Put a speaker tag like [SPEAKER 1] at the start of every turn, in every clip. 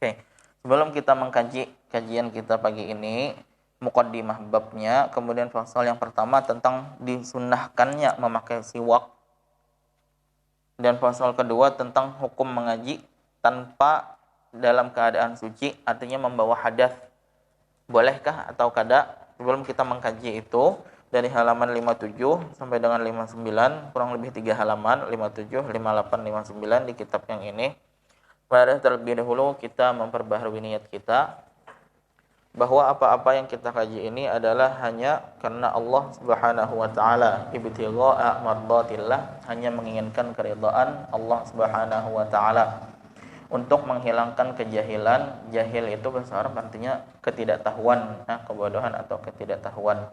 [SPEAKER 1] Oke, sebelum kita mengkaji kajian kita pagi ini, muqaddimah babnya, kemudian pasal yang pertama tentang disunnahkannya memakai siwak, dan pasal kedua tentang hukum mengaji tanpa dalam keadaan suci, artinya membawa hadas. Bolehkah atau kada? Sebelum kita mengkaji itu, dari halaman 57 sampai dengan 59, kurang lebih 3 halaman, 57, 58, 59 di kitab yang ini. Pada terlebih dahulu kita memperbaharui niat kita bahwa apa-apa yang kita kaji ini adalah hanya karena Allah Subhanahu wa taala, ibtigha'a mardatillah, hanya menginginkan keridhaan Allah Subhanahu wa taala, untuk menghilangkan kejahilan. Jahil itu bahasa Arab artinya ketidaktahuan, kebodohan atau ketidaktahuan.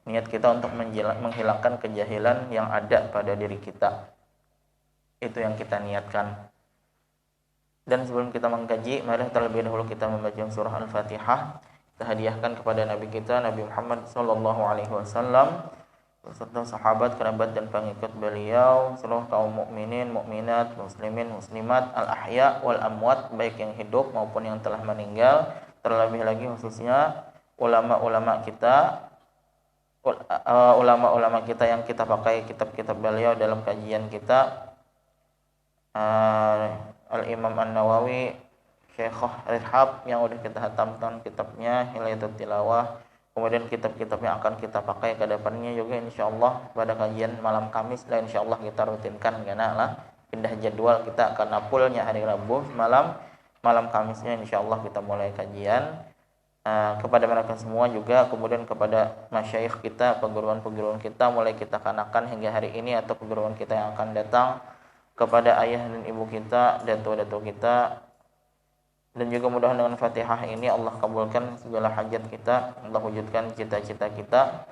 [SPEAKER 1] Niat kita untuk menghilangkan kejahilan yang ada pada diri kita. Itu yang kita niatkan. Dan sebelum kita mengkaji, mari terlebih dahulu kita membaca surah Al-Fatihah. Kita hadiahkan kepada Nabi kita, Nabi Muhammad SAW, beserta sahabat, kerabat dan pengikut beliau, seluruh kaum mukminin, mukminat, muslimin, muslimat, al-ahya wal amwat, baik yang hidup maupun yang telah meninggal. Terlebih lagi khususnya ulama-ulama kita, ulama-ulama kita yang kita pakai kitab-kitab beliau dalam kajian kita. Al-Imam An-Nawawi, Syekhah Rihab yang udah kita hatamkan kitabnya Hilayatul Tilawah, kemudian kitab-kitab yang akan kita pakai ke depannya juga insyaallah pada kajian malam Kamis, dan insyaallah kita rutinkan karena lah pindah jadwal, kita akan napulnya hari Rabu malam Kamisnya insyaallah kita mulai kajian. Kepada mereka semua juga, kemudian kepada masyayikh kita, perguruan-perguruan kita, mulai kita kanakan hingga hari ini atau perguruan kita yang akan datang, kepada ayah dan ibu kita, datuk-datuk kita, dan juga mudah dengan Fatihah ini Allah kabulkan segala hajat kita, Allah wujudkan cita-cita kita,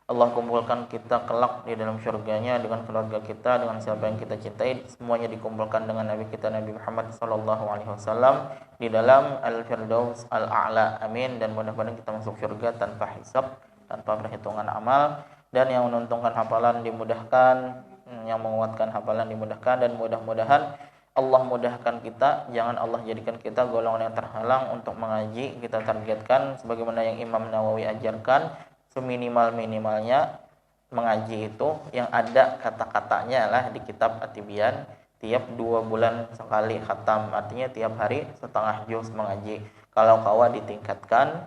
[SPEAKER 1] Allah kumpulkan kita kelak di dalam syurganya dengan keluarga kita, dengan siapa yang kita cintai, semuanya dikumpulkan dengan Nabi kita Nabi Muhammad SAW di dalam Al-Firdaus Al-A'la, amin. Dan mudah-mudahan kita masuk syurga tanpa hisab, tanpa perhitungan amal, dan yang menuntunkan hafalan dimudahkan, yang menguatkan hafalan dimudahkan, dan mudah-mudahan Allah mudahkan kita, jangan Allah jadikan kita golongan yang terhalang untuk mengaji. Kita targetkan sebagaimana yang Imam Nawawi ajarkan, seminimal-minimalnya mengaji itu yang ada kata-katanya lah di kitab At-Tibyan, tiap 2 bulan sekali khatam, artinya tiap hari setengah juz mengaji. Kalau kawa ditingkatkan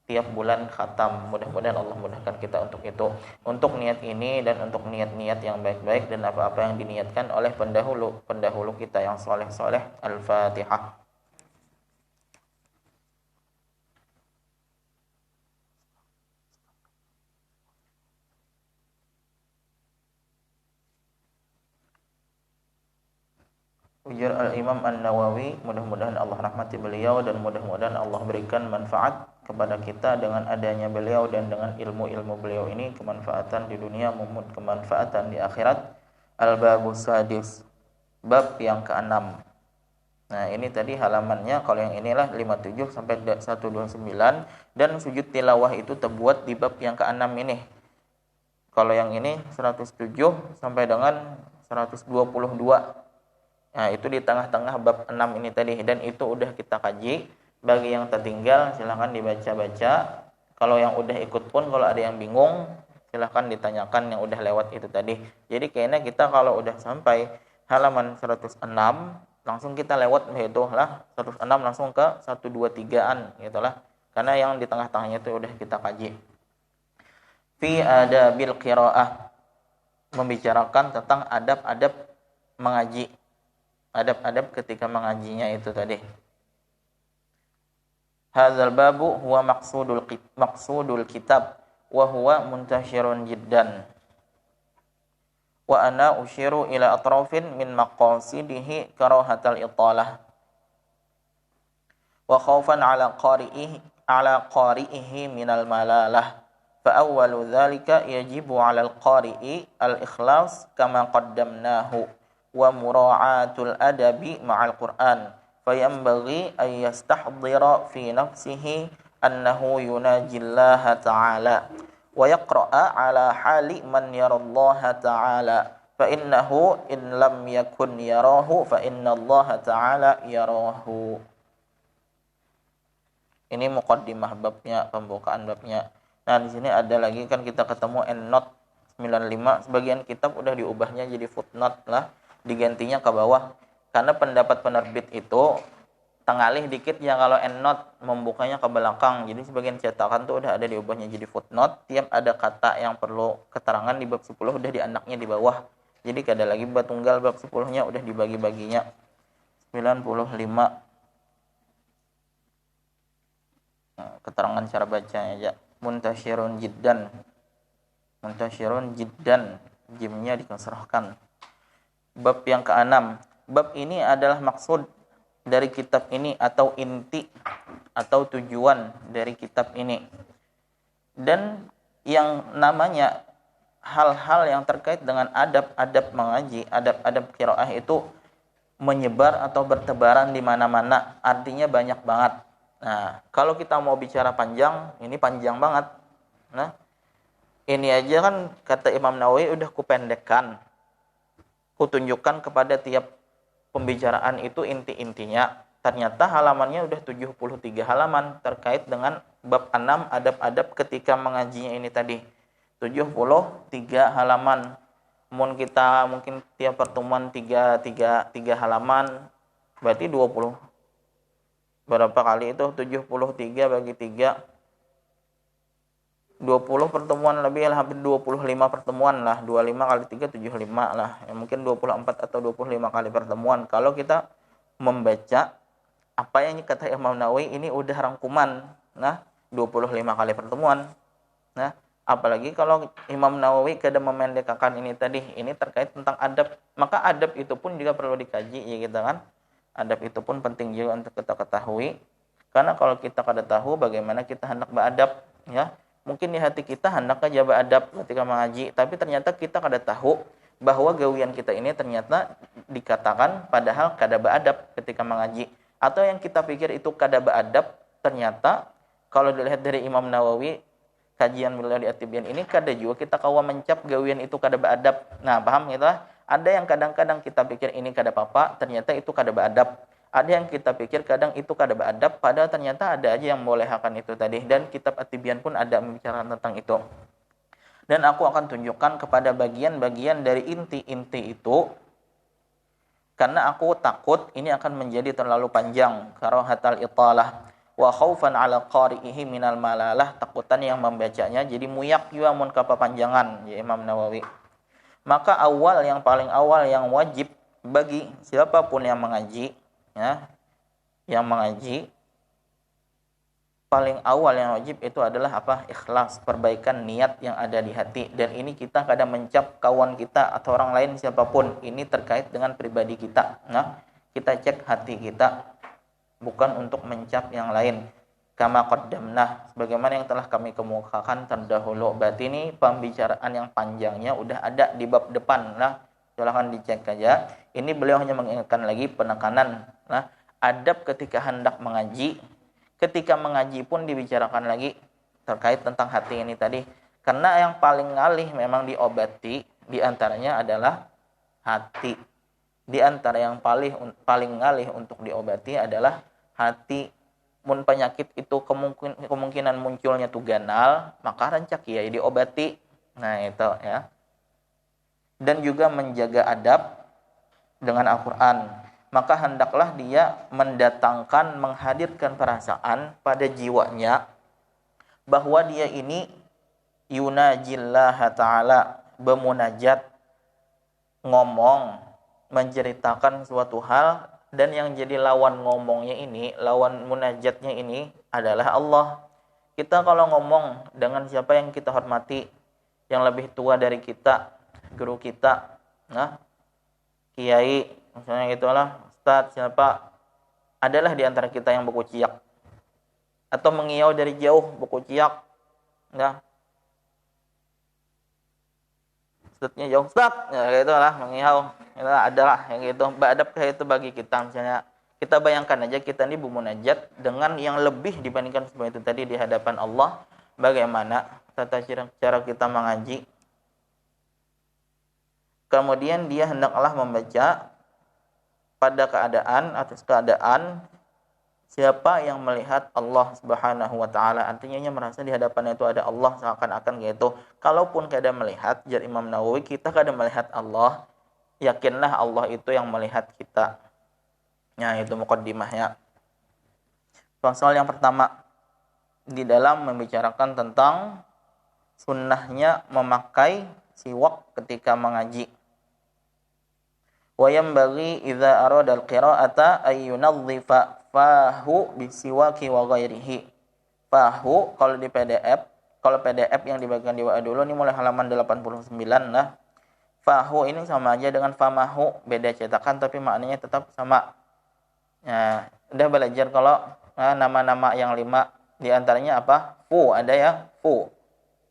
[SPEAKER 1] tiap bulan khatam. Mudah-mudahan Allah mudahkan kita untuk itu, untuk niat ini dan untuk niat-niat yang baik-baik dan apa-apa yang diniatkan oleh pendahulu kita yang soleh-soleh. Al-Fatihah. Ujar Al-Imam An-Nawawi, mudah-mudahan Allah rahmati beliau dan mudah-mudahan Allah berikan manfaat kepada kita dengan adanya beliau dan dengan ilmu-ilmu beliau ini, kemanfaatan di dunia maupun kemanfaatan di akhirat. Al-Babus Sadis, bab yang ke-6. Nah, ini tadi halamannya, kalau yang inilah 57 sampai 129, dan sujud tilawah itu terbuat di bab yang ke-6 ini. Kalau yang ini 107 sampai dengan 122. Nah, itu di tengah-tengah bab 6 ini tadi, dan itu udah kita kaji. Bagi yang tertinggal silahkan dibaca-baca. Kalau yang udah ikut pun, kalau ada yang bingung silahkan ditanyakan yang udah lewat itu tadi. Jadi kayaknya kita kalau udah sampai halaman 106 langsung kita lewat itu lah 106 langsung ke 123-an gitulah. Karena yang di tengah-tengahnya itu udah kita kaji. Fi adabil qiraah, membicarakan tentang adab-adab mengaji. Adab-adab ketika mengajinya itu tadi. Hadzal babu huwa maqsudul kitab wa huwa muntashirun jiddan. Wa ana ushiru ila atrafin min maqasidihi karahatal italah. Wa khawfan ala qari'ihi minal malalah. Fa awwalu dzalika yajibu 'ala al-qari'i al-ikhlas kama qaddamnahu wa mura'atul adabi ma'al Qur'an, fayanbaghi ay yastahdhira fi nafsihi annahu yunajillaha ta'ala wa yaqra'a ala hali man yarallaha ta'ala fa innahu in lam yakun yarahu fa innallaha ta'ala yarahu. Ini muqaddimah babnya, pembukaan babnya. Nah, di sini ada lagi kan kita ketemu endnote 95, sebagian kitab udah diubahnya jadi footnote lah, digantinya ke bawah. Karena pendapat penerbit itu tengalih dikit ya kalau endnote membukanya ke belakang. Jadi sebagian cetakan tuh udah ada diubahnya jadi footnote. Tiap ada kata yang perlu keterangan di bab 10 udah di anaknya di bawah. Jadi kada lagi bab tunggal bab 10-nya udah dibagi-baginya. 95. Nah, keterangan cara bacanya aja. Muntasyirun jiddan. Muntasyirun jiddan. Jimnya dikasrahkan. Bab yang ke-6. Bab ini adalah maksud dari kitab ini atau inti atau tujuan dari kitab ini. Dan yang namanya hal-hal yang terkait dengan adab-adab mengaji, adab-adab qiraah itu menyebar atau bertebaran di mana-mana. Artinya banyak banget. Nah, kalau kita mau bicara panjang, ini panjang banget. Nah, ini aja kan kata Imam Nawawi udah kupendekkan. Kutunjukkan kepada tiap pembicaraan itu inti-intinya. Ternyata halamannya udah 73 halaman terkait dengan bab 6 adab-adab ketika mengajinya ini tadi. 73 halaman. Mungkin tiap pertemuan 3 halaman, berarti 20. Berapa kali itu? 73 bagi 3. 20 pertemuan lebih lah, hampir 25 pertemuan lah. 25 kali 3, 75 lah. Ya, mungkin 24 atau 25 kali pertemuan. Kalau kita membaca apa yang kata Imam Nawawi, ini udah rangkuman. Nah, 25 kali pertemuan. Nah, apalagi kalau Imam Nawawi kada memendekkan ini tadi. Ini terkait tentang adab. Maka adab itu pun juga perlu dikaji ya kita kan. Adab itu pun penting juga untuk kita ketahui. Karena kalau kita kada tahu bagaimana kita hendak beradab, ya. Mungkin di hati kita hendak aja beradab ketika mengaji, tapi ternyata kita kada tahu bahwa gawian kita ini ternyata dikatakan padahal kada beradab ketika mengaji. Atau yang kita pikir itu kada beradab, ternyata kalau dilihat dari Imam Nawawi, kajian beliau di At-Tibyan ini kada juga kita kawa mencap gawian itu kada beadab. Nah, paham gitu lah. Ada yang kadang-kadang kita pikir ini kada apa-apa, ternyata itu kada beadab. Ada yang kita pikir kadang itu kada beadab, padahal ternyata ada aja yang membolehkan itu tadi. Dan kitab At-Tibyan pun ada membicarakan tentang itu. Dan aku akan tunjukkan kepada bagian-bagian dari inti-inti itu, karena aku takut ini akan menjadi terlalu panjang. Karahatal italah wa khaufan ala qari'ihi minal malalah, takutan yang membacanya jadi muyak juga mun kapapanjangan, ya Imam Nawawi. Maka yang paling awal yang wajib bagi siapapun yang mengaji, ya, yang mengaji, paling awal yang wajib itu adalah apa? Ikhlas, perbaikan niat yang ada di hati. Dan ini kita kadang mencap kawan kita atau orang lain siapapun, ini terkait dengan pribadi kita. Nah, kita cek hati kita, bukan untuk mencap yang lain. Kama qaddamna, sebagaimana yang telah kami kemukakan terdahulu. Berarti ini pembicaraan yang panjangnya udah ada di bab depan. Nah, silahkan dicek aja. Ini beliau hanya mengingatkan lagi penekanan. Nah, adab ketika hendak mengaji. Ketika mengaji pun dibicarakan lagi terkait tentang hati ini tadi. Karena yang paling ngalih memang diobati, diantaranya adalah hati. Di antara yang paling ngalih untuk diobati adalah hati. Mun penyakit itu kemungkinan munculnya tuh ganal, maka rancak ya diobati. Nah, itu ya. Dan juga menjaga adab dengan Al-Qur'an. Maka hendaklah dia mendatangkan, menghadirkan perasaan pada jiwanya bahwa dia ini yunajillaha ta'ala, bermunajat, ngomong, menceritakan suatu hal, dan yang jadi lawan ngomongnya ini, lawan munajatnya ini adalah Allah. Kita kalau ngomong dengan siapa yang kita hormati, yang lebih tua dari kita, guru kita, nah, kiai, misalnya gitulah, ustaz, siapa, adalah di antara kita yang berkuciak atau mengiau dari jauh berkuciak, nah, ustaznya jauh, ustaz, ya gitulah, mengiau, itulah, adalah yang gitu. Beradabkah itu bagi kita? Misalnya kita bayangkan aja kita ini bermunajat dengan yang lebih dibandingkan semua itu tadi di hadapan Allah. Bagaimana tata cara kita mengaji? kemudian dia hendaklah membaca pada keadaan, atas keadaan siapa yang melihat Allah Subhanahu wa taala. Artinya dia merasa di hadapannya itu ada Allah, seakan-akan gitu. Kalaupun kada melihat, jar Imam Nawawi, kita kada melihat Allah, yakinlah Allah itu yang melihat kita. Nah, itu muqaddimahnya. Pasal yang pertama di dalam membicarakan tentang sunnahnya memakai siwak ketika mengaji. Wa yanbaghi idza arada al-qira'ata ay yunadhifa fahu bisiwaki wa ghairihi. Fahu kalau di PDF, kalau PDF yang dibagikan di WA dulu ini mulai halaman 89 lah. Fahu ini sama aja dengan famahu, beda cetakan tapi maknanya tetap sama. Nah, udah belajar kalau nama-nama yang 5 di antaranya apa? Fu ada ya, fu.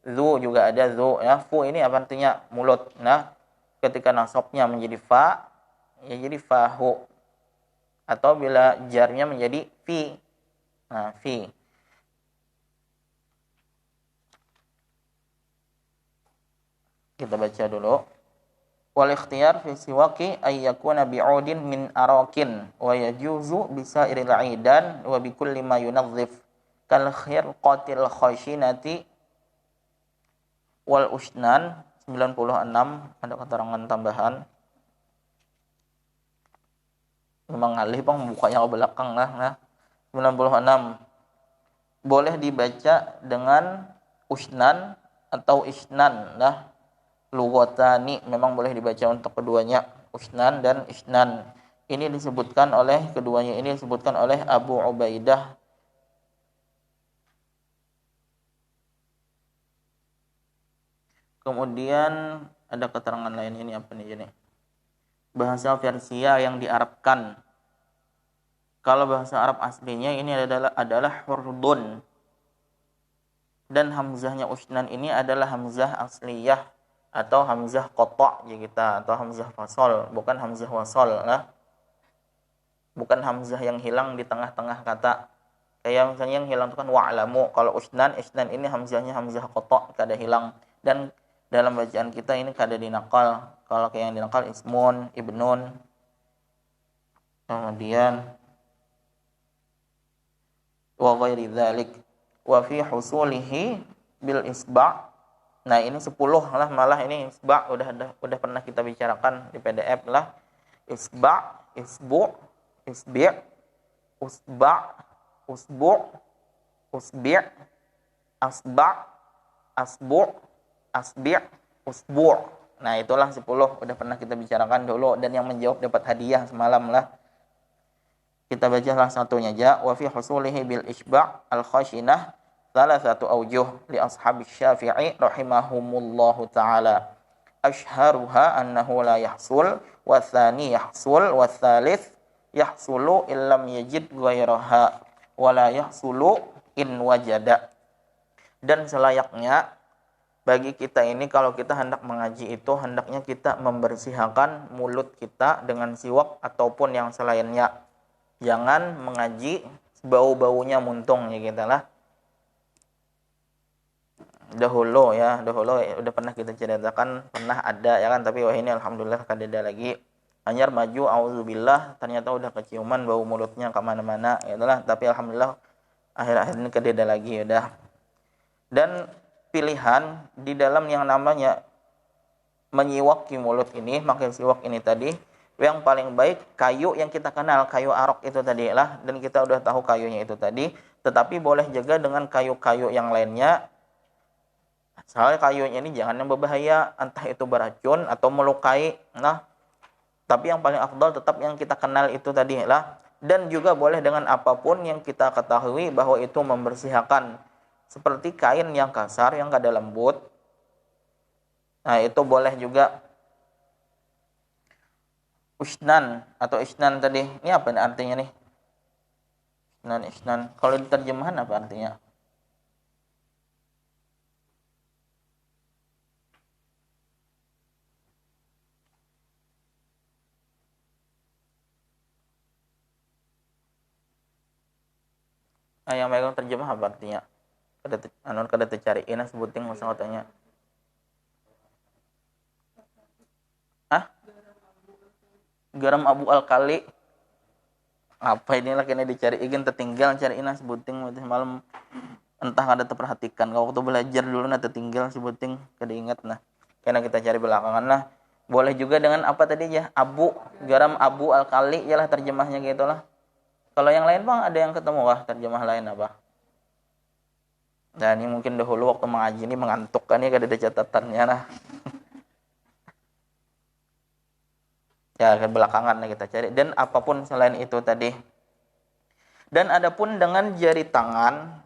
[SPEAKER 1] Zu juga ada zu ya. Fu ini apa artinya? Mulut. Nah, ketika nasabnya menjadi fa, ya jadi fahu. Atau bila jarnya menjadi fi. Nah, fi. Kita baca dulu. Wal ikhtiyar fi siwaki ay yakuna bi'udin min arakin wa yajuzu bisairil 'idan wa bi kulli ma yunadhif kal khirqatil khashinati wal usnan 96 ada keterangan tambahan. Memang ngalih bang bukanya ke belakang nah 96 boleh dibaca dengan usnan atau isnan nah. Lughatani memang boleh dibaca untuk keduanya, usnan dan isnan. Ini disebutkan oleh keduanya ini disebutkan oleh Abu Ubaidah. Kemudian ada keterangan lain ini apa nih ini? Bahasa Persia yang diarabkan. Kalau bahasa Arab aslinya ini adalah hurdun. Dan hamzahnya usnan ini adalah hamzah asliyah atau hamzah qata' ya kita atau hamzah fasol, bukan hamzah wasol lah. Bukan hamzah yang hilang di tengah-tengah kata. Kayak misalnya yang hilang itu kan wa'lamu. Kalau isnan ini hamzahnya hamzah qata' kada hilang dan dalam bacaan kita ini kada dinakal. Kalau kayak yang dinakal ismun, ibnun. Kemudian wa ghairi dzalik wa fi husulihi bil isba'. Nah, ini 10 lah malah ini isba' udah pernah kita bicarakan di PDF lah. Isba', isbu', isbi', usba', usbu', usbi', asba', asbu', asbi', usbu'. Nah, itulah 10 udah pernah kita bicarakan dulu dan yang menjawab dapat hadiah semalam lah. Kita baca salah satunya aja. Wa fi husulihi bil isba' al khashinah salasatu awjuh li ashabi Syafi'i rahimahumullahu ta'ala. Ashharuha annahu la yahsul wa tsani yahsul wa tsalits yahsulu illam yajid ghairaha wa la yahsulu in wajada. Dan selayaknya bagi kita ini kalau kita hendak mengaji itu hendaknya kita membersihkan mulut kita dengan siwak ataupun yang selainnya. Jangan mengaji bau-baunya muntung ya kita lah. Dahulu udah pernah kita ceritakan, pernah ada ya kan, tapi wah ini alhamdulillah kada ada lagi. Anyar maju auzubillah ternyata udah keciuman bau mulutnya ke mana-mana ya itulah, tapi alhamdulillah akhir-akhir ini kada ada lagi udah. Dan pilihan di dalam yang namanya menyiwaki mulut ini, makin siwak ini tadi, yang paling baik kayu yang kita kenal, kayu arok itu tadi lah, dan kita udah tahu kayunya itu tadi, tetapi boleh juga dengan kayu-kayu yang lainnya. Soalnya kayunya ini jangan yang berbahaya, entah itu beracun atau melukai. Nah, tapi yang paling afdal tetap yang kita kenal itu tadi lah. Dan juga boleh dengan apapun yang kita ketahui bahwa itu membersihkan. Seperti kain yang kasar, yang kada lembut. Nah, itu boleh juga. Usnan atau isnan tadi. Ini apa artinya nih? Isnan. Kalau di terjemahan apa artinya? Yang megang terjemah apa artinya? Kada tercariin sebuting masa katanya. garam abu alkali. Apa inilah kena dicari ingin tertinggal cari ina sebuting malam entah ada terperhatikan kalau waktu belajar dulu nah tertinggal sebuting kada ingat nah karena kita cari belakangan lah. Boleh juga dengan apa tadi ya, garam abu alkali ialah terjemahnya gitu lah. Kalau yang lain bang ada yang ketemu wah terjemah lain apa? Dan ini mungkin dahulu waktu mengaji ini mengantuk kan ya kada ada catatannya nah. Ya kan belakangan kita cari dan apapun selain itu tadi. Dan adapun dengan jari tangan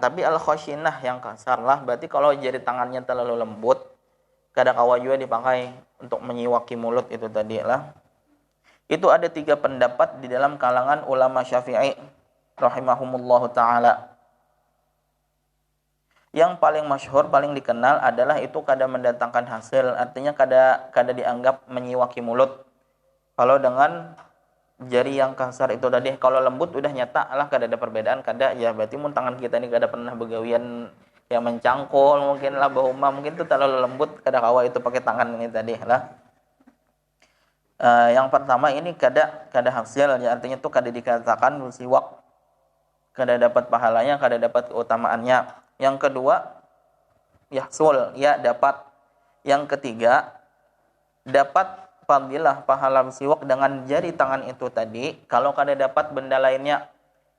[SPEAKER 1] tapi al khashinah yang kasar lah. Berarti kalau jari tangannya terlalu lembut, kada kawa juga dipakai untuk menyiwaki mulut itu tadi lah. Itu ada 3 pendapat di dalam kalangan ulama Syafi'i rahimahumullahu taala. Yang paling masyhur, paling dikenal adalah itu kada mendatangkan hasil, artinya kada dianggap menyiwaki mulut. Kalau dengan jari yang kasar itu tadi, kalau lembut udah nyata lah kada ada perbedaan, kada ya berarti mun tangan kita ini kada pernah begawian yang mencangkul mungkin lah bahuma mungkin itu terlalu lembut kada kawa itu pakai tangan ini tadi lah. Yang pertama ini kada hasil ya, artinya itu kada dikatakan siwak, kada dapat pahalanya, kada dapat keutamaannya. Yang kedua, yahsul, ya dapat. Yang ketiga, dapat fadilah pahala siwak dengan jari tangan itu tadi, kalau kada dapat benda lainnya.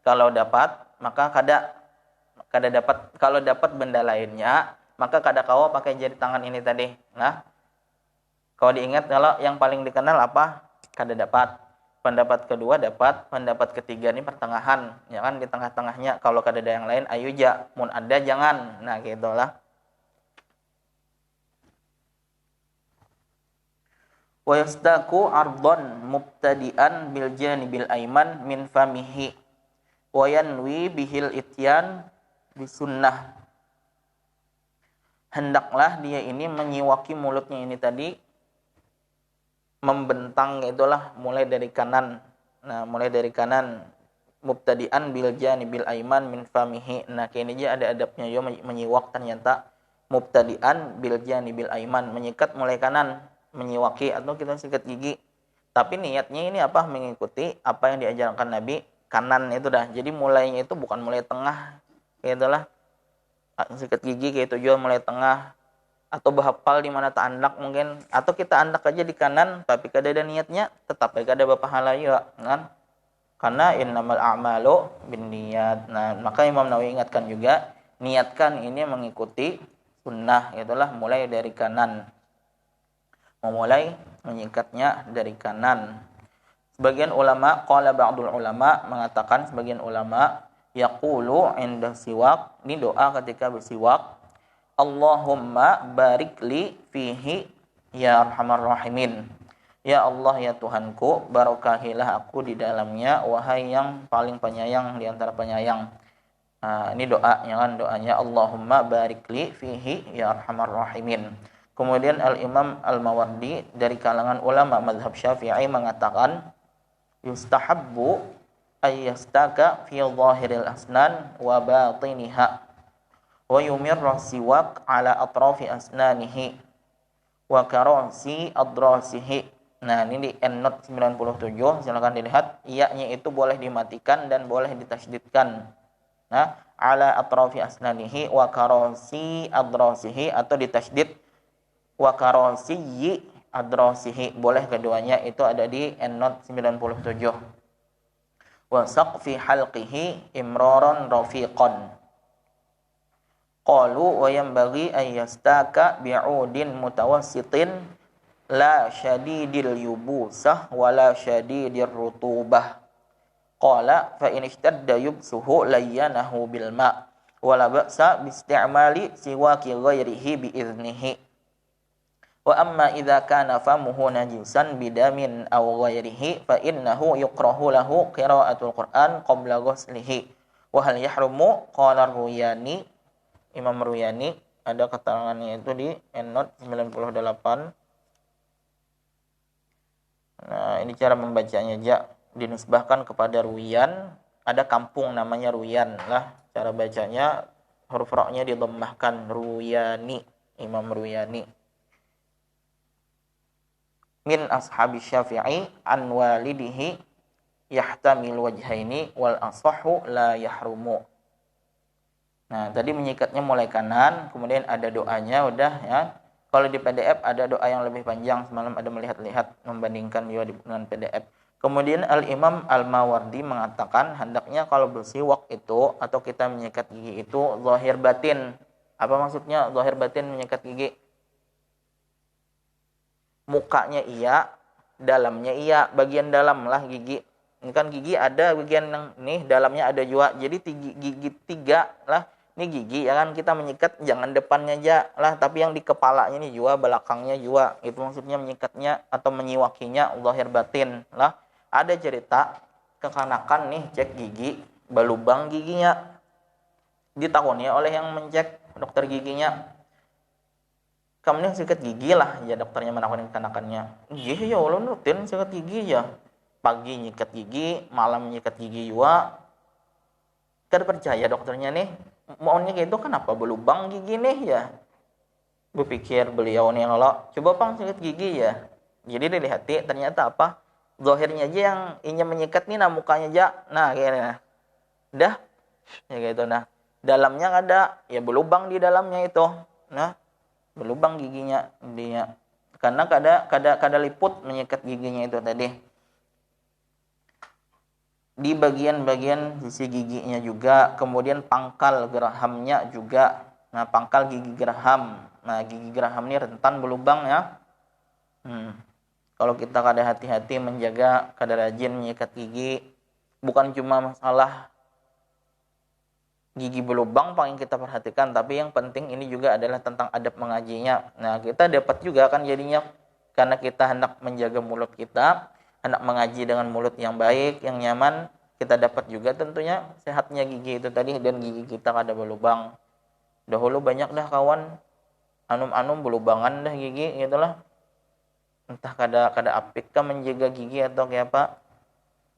[SPEAKER 1] Kalau dapat, maka kada dapat. Kalau dapat benda lainnya, maka kada kawa pakai jari tangan ini tadi. Nah, kalau diingat kalau yang paling dikenal apa? Kada dapat. Pendapat kedua dapat, pendapat ketiga ini pertengahan, ya kan di tengah-tengahnya. Kalau kada ada yang lain, ayo ja, mun ada jangan. Nah, gitulah. Wa yastaku ardon mubtadi'an bil janibil aiman min famihi wa yanwi bihil ityan bisunnah. Hendaklah dia ini menyiwaki mulutnya ini tadi, membentang itulah mulai dari kanan. Nah, mulai dari kanan mubtadi'an bil janibil aiman min famihi. Nah, kini aja ada adabnya yo menyiwak ternyata mubtadi'an bil janibil aiman, menyikat mulai kanan, menyiwaki atau kita sikat gigi. Tapi niatnya ini apa? Mengikuti apa yang diajarkan Nabi, kanan itu dah. Jadi mulainya itu bukan mulai tengah. Itulah sikat gigi kayak itu juga mulai tengah. Atau bahapal di mana tak andak mungkin, atau kita andak aja di kanan tapi kada ada niatnya, tetap kada berpahala juga kan, karena innamal a'malu binniyat. Nah, maka Imam Nawawi ingatkan juga, niatkan ini mengikuti sunnah, itulah mulai dari kanan, memulai menyikatnya dari kanan. Sebagian ulama, qala ba'dul ulama, mengatakan sebagian ulama, yaqulu inda siwak, ini doa ketika bersiwak, Allahumma barik li fihi ya arhamar rahimin. Ya Allah ya Tuhanku, barakahilah aku di dalamnya, wahai yang paling penyayang di antara penyayang. Ini doanya kan, doanya Allahumma barik li fihi ya arhamar rahimin. Kemudian Al-Imam Al-Mawardi dari kalangan ulama mazhab Syafi'i mengatakan, yustahabbu ayyastaka fi zahiril asnan wa batiniha wa yumirra siwak ala atrafi asnanihi wa karasi adrasihi. Nah, ini di endnote 97, silakan dilihat. Iya-nya itu boleh dimatikan dan boleh ditasydidkan. Nah, ala atrafi asnanihi wa karasi adrasihi, atau ditasydid wa karasi adrasihi. Boleh keduanya, itu ada di endnote 97. Wa saqfi halqihi imraran rafiqan. Qalu wa yanbaghi an yastaka bi'udin mutawassitin la syadidil yubusah wa la syadidir rutubah. Qala fa in ishtadda yubsuhu layyanahu bil ma' wa la ba'sa bi isti'mali siwaki ghairihi bi idnihi. Wa amma idza kana famuhu najisan bidamin aw ghairihi fa innahu yukrahu lahu qira'atul Qur'an qabla ghuslihi. Wa hal yahrumu? Qala Ruyani, Imam Ruyani, ada keterangannya itu di endnote 98. Nah, ini cara membacanya aja, dinisbahkan kepada Ruyan, ada kampung namanya Ruyan lah. Cara bacanya huruf ra-nya didhammahkan, Ruyani, Imam Ruyani. min ashabi Syafi'i an walidihi yahtamil wajhaini wal asahhu la yahrumu. Nah, tadi menyikatnya mulai kanan, kemudian ada doanya udah ya. Kalau di PDF ada doa yang lebih panjang, semalam ada melihat-lihat membandingkan juga dengan PDF. Kemudian Al-Imam Al-Mawardi mengatakan hendaknya kalau bersiwak itu atau kita menyikat gigi itu zahir batin. Apa maksudnya zahir batin menyikat gigi? Mukanya iya, dalamnya iya, bagian dalam lah gigi. Ini kan gigi ada bagian yang nih dalamnya ada juga. Jadi gigi tiga lah. Ini gigi ya kan, kita menyikat jangan depannya aja lah, tapi yang di kepalanya ini juga, belakangnya juga. Itu maksudnya menyikatnya atau menyiwakinya zahir batin lah. Ada cerita kekanakan nih cek gigi, berlubang giginya. Ditakoni oleh yang mencek dokter giginya. Kamu nih sikat gigi lah, ya dokternya menakoni kekanakannya. Iya ya Allah rutin sikat gigi ya. Pagi nyikat gigi, malam nyikat gigi juga. Kada percaya dokternya nih. Maunya gitu kenapa berlubang gigi nih ya. Berpikir beliau nih Allah, coba pang sikat gigi ya. Jadi dilihati ternyata apa? Zahirnya aja yang ingin menyikat nih, nah mukanya aja. Nah kayaknya. Dah. Ya gitu nah. Dalamnya ada, ya berlubang di dalamnya itu. Nah, berlubang giginya dia. Karena kada liput menyikat giginya itu tadi. Di bagian-bagian sisi giginya juga, kemudian pangkal gerahamnya juga. Nah, pangkal gigi geraham. Nah, gigi geraham ini rentan berlubang ya. Kalau kita kada hati-hati menjaga, kada rajin menyikat gigi, bukan cuma masalah gigi berlubang paling kita perhatikan, tapi yang penting ini juga adalah tentang adab mengajinya. Nah, kita dapat juga kan jadinya karena kita hendak menjaga mulut kita, hendak mengaji dengan mulut yang baik, yang nyaman, kita dapat juga tentunya sehatnya gigi itu tadi dan gigi kita kada berlubang. Dahulu banyak dah kawan anum-anum berlubangan dah gigi gitulah. Entah kada apik kah menjaga gigi atau kayak apa.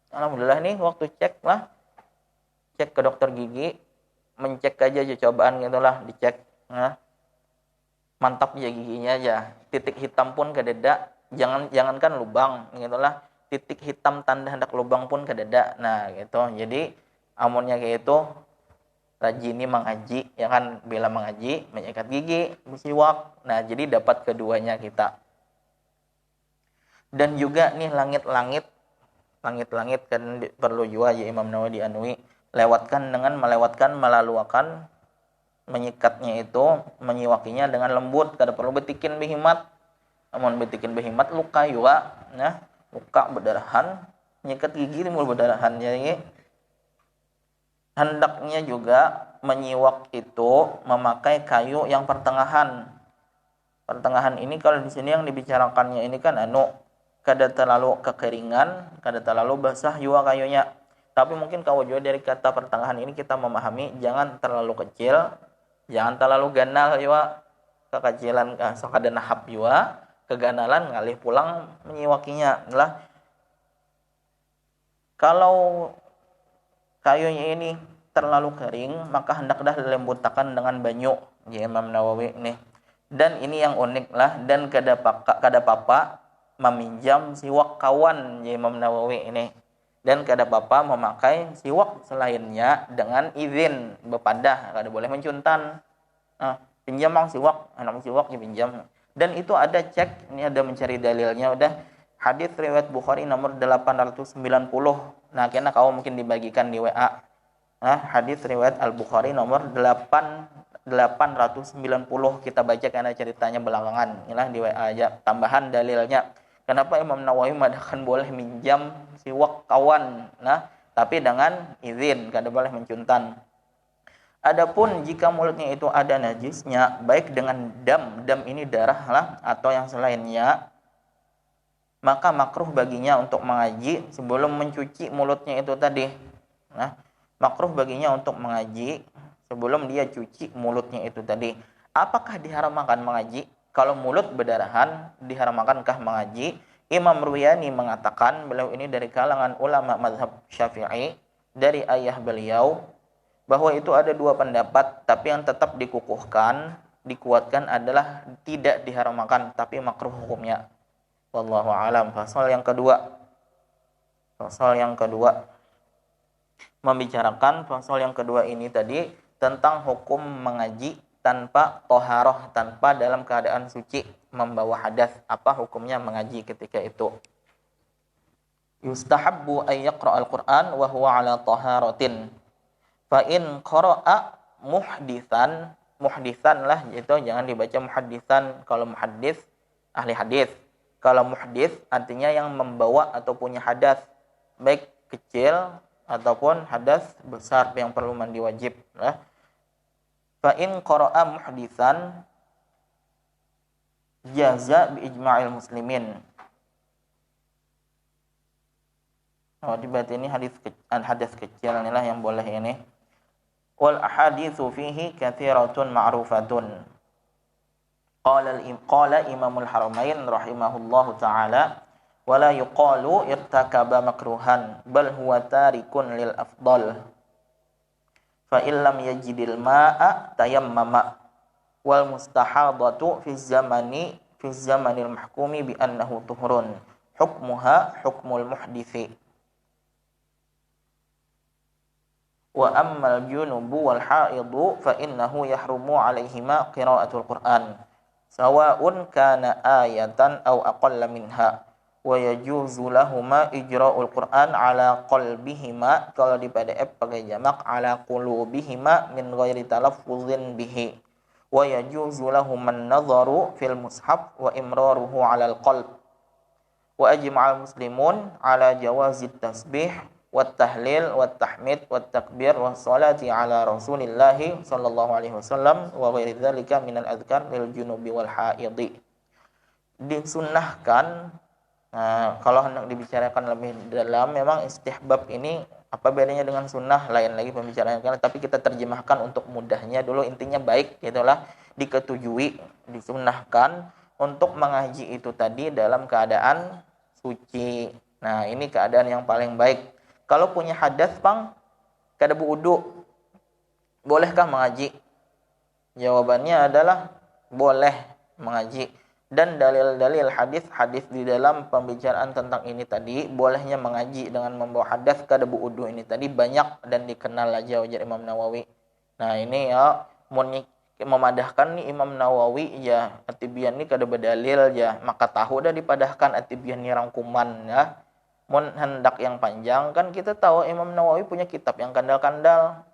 [SPEAKER 1] Alhamdulillah nih waktu cek ke dokter gigi, mencek aja cobaan gitulah, dicek. Nah, mantap ya giginya aja. Titik hitam pun kadeda, jangankan lubang gitulah. Titik hitam tanda hendak lubang pun kadeda. Nah, gitu. Jadi amunnya kayak itu rajin mengaji, ya kan, bila mengaji, menyikat gigi, bersiwak. Nah, jadi dapat keduanya kita. Dan juga nih langit-langit kan perlu juga ya Imam Nawawi dianui melewatkan melaluakan menyikatnya itu, menyiwakinya dengan lembut, kada perlu betikin behimat. Amun betikin behimat luka juga, nah luka berdarahan, nyikat gigi timbul berdarahan. Jadi hendaknya juga menyiwak itu memakai kayu yang pertengahan. Pertengahan ini kalau di sini yang dibicarakannya ini kan kada terlalu kekeringan, kada terlalu basah juga kayunya. Tapi mungkin kalau juga dari kata pertengahan ini kita memahami jangan terlalu kecil, jangan terlalu ganal juga. Kekecilan sakada nahap juga, keganalan ngalih pulang menyiwakinya. Lah kalau kayunya ini terlalu kering, maka hendaklah dilembutakan dengan banyu. Ya Imam Nawawi nih. Dan ini yang unik lah, dan kada papa meminjam siwak kawan ya Imam Nawawi ini. Dan kada apa-apa memakai siwak selainnya dengan izin bepadah, kada boleh mencuntan. Pinjam mang siwak, anak siwak dipinjam. Dan itu ada cek, ini ada mencari dalilnya, udah hadis riwayat Bukhari nomor 890. Nah, kena kau mungkin dibagikan di WA. Hadis riwayat Al-Bukhari nomor 890 kita baca karena ceritanya belakangan. Inilah di WA aja tambahan dalilnya. Kenapa Imam Nawawi mengatakan boleh minjam siwak kawan, nah tapi dengan izin, kada boleh mencuntan. Adapun jika mulutnya itu ada najisnya, baik dengan dam ini darah lah atau yang selainnya, maka makruh baginya untuk mengaji sebelum mencuci mulutnya itu tadi. Nah, makruh baginya untuk mengaji sebelum dia cuci mulutnya itu tadi. Apakah diharamkan mengaji? Kalau mulut berdarahan, diharamkankah mengaji? Imam Ruyani mengatakan, beliau ini dari kalangan ulama mazhab Syafi'i, dari ayah beliau, bahwa itu ada dua pendapat, tapi yang tetap dikuatkan adalah tidak diharamkan, tapi makruh hukumnya. Wallahu alam. Fasal yang kedua. Fasal yang kedua membicarakan fasal yang kedua ini tadi tentang hukum mengaji tanpa toharoh, tanpa dalam keadaan suci, membawa hadas. Apa hukumnya mengaji ketika itu? Yustahabbu ay yaqra'al Qur'an wa huwa ala taharatin. Fa in qara'a muhditsan lah, itu jangan dibaca muhaddisan kalau muhaddis ahli hadis. Kalau muhdits artinya yang membawa atau punya hadas, baik kecil ataupun hadas besar yang perlu mandi wajib. Fa in qara'a muhditsan jaza bi ijma'il muslimin. Berarti ini hadis kecil inilah yang boleh ini. Wal ahaditsu fihi katsiratun ma'rufatun. Qala Imamul Haramain rahimahullahu taala wala yuqalu irtakaba makruhan bal huwa tarikun lil afdal. Fa illam yajidil ma'a tayammama wal mustahadatu fi zamanil mahkumi bi annahu tuhurun hukmuha hukmul muhditsi. Wa ammal junubu wal haidu fa innahu yahrumu alaihima qiraatul Qur'an sawa'un kana ayatan aw aqalla minha wa yajuzu lahumā ijra'ul Qur'an ala qalbihima. Kalau di PDF pakai jamak ala qulubihima min ghairi talaffuzin bihi wa yajuzu lahuman nadharu fil mushaf wa imraruhu ala al-qalb wa ajma'al muslimun ala jawazit tasbih wat tahlil wat tahmid wat takbir was salati ala Rasulillah sallallahu alaihi wasallam wa ghairi dzalika minal adzkar lil junubi wal haidhi. Disunnahkan. Kalau hendak dibicarakan lebih dalam, memang istihbab ini apa bedanya dengan sunnah, lain lagi pembicaraannya, tapi kita terjemahkan untuk mudahnya dulu. Intinya baik, itulah diketujui, disunnahkan untuk mengaji itu tadi dalam keadaan suci. Nah, ini keadaan yang paling baik. Kalau punya hadas, Bang, kada wudu, bolehkah mengaji? Jawabannya adalah boleh mengaji. Dan dalil-dalil hadis di dalam pembicaraan tentang ini tadi, bolehnya mengaji dengan membawa hadas kada wudu ini tadi banyak dan dikenal aja ujar Imam Nawawi. Nah, ini ya memadahkan nih Imam Nawawi ya, At-Tibyan ini kada berdalil ya, maka tahu dah dipadahkan At-Tibyan ini rangkuman ya. Mun hendak yang panjang kan kita tahu Imam Nawawi punya kitab yang kandal-kandal.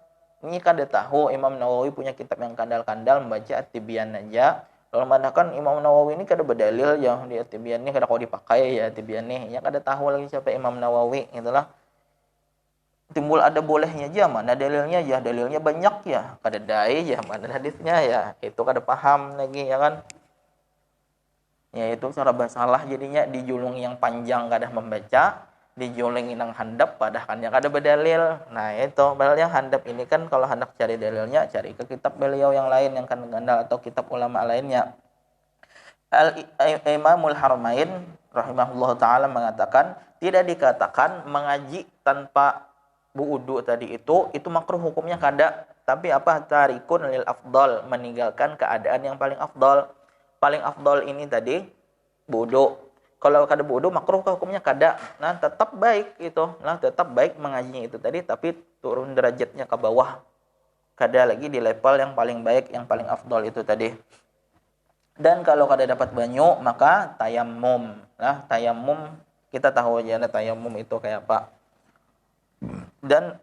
[SPEAKER 1] Ini kada tahu Imam Nawawi punya kitab yang kandal-kandal, membaca At-Tibyan aja. Kalau mandahkan Imam Nawawi ini kada berdalil ya, di At-Tibyan ini kada kau dipakai ya At-Tibyan ini. Ya kada tahu lagi siapa Imam Nawawi, itulah. Timbul ada bolehnya aja, mana dalilnya ya, dalilnya banyak ya, kada dai ya, mana hadisnya ya. Itu kada paham lagi ya kan. Ya itu serba salah jadinya, dijulung yang panjang kada membaca, dijulung yang handap padahal yang kada berdalil. Nah itu padahal yang handap ini kan kalau hendak cari dalilnya cari ke kitab beliau yang lain yang kan gandal atau kitab ulama lainnya. Imamul Haramain rahimahullah taala mengatakan tidak dikatakan mengaji tanpa wudu tadi itu makruh hukumnya kada, tapi apa, tarikun lil afdal, meninggalkan keadaan yang paling afdal. Paling afdal ini tadi wudu. Kalau kada wudu makruh hukumnya kada. Nah, tetap baik itu. Nah, tetap baik mengajinya itu tadi, tapi turun derajatnya ke bawah. Kada lagi di level yang paling baik, yang paling afdal itu tadi. Dan kalau kada dapat banyu, maka tayammum. Nah, tayammum kita tahu aja tayammum itu kayak apa. Dan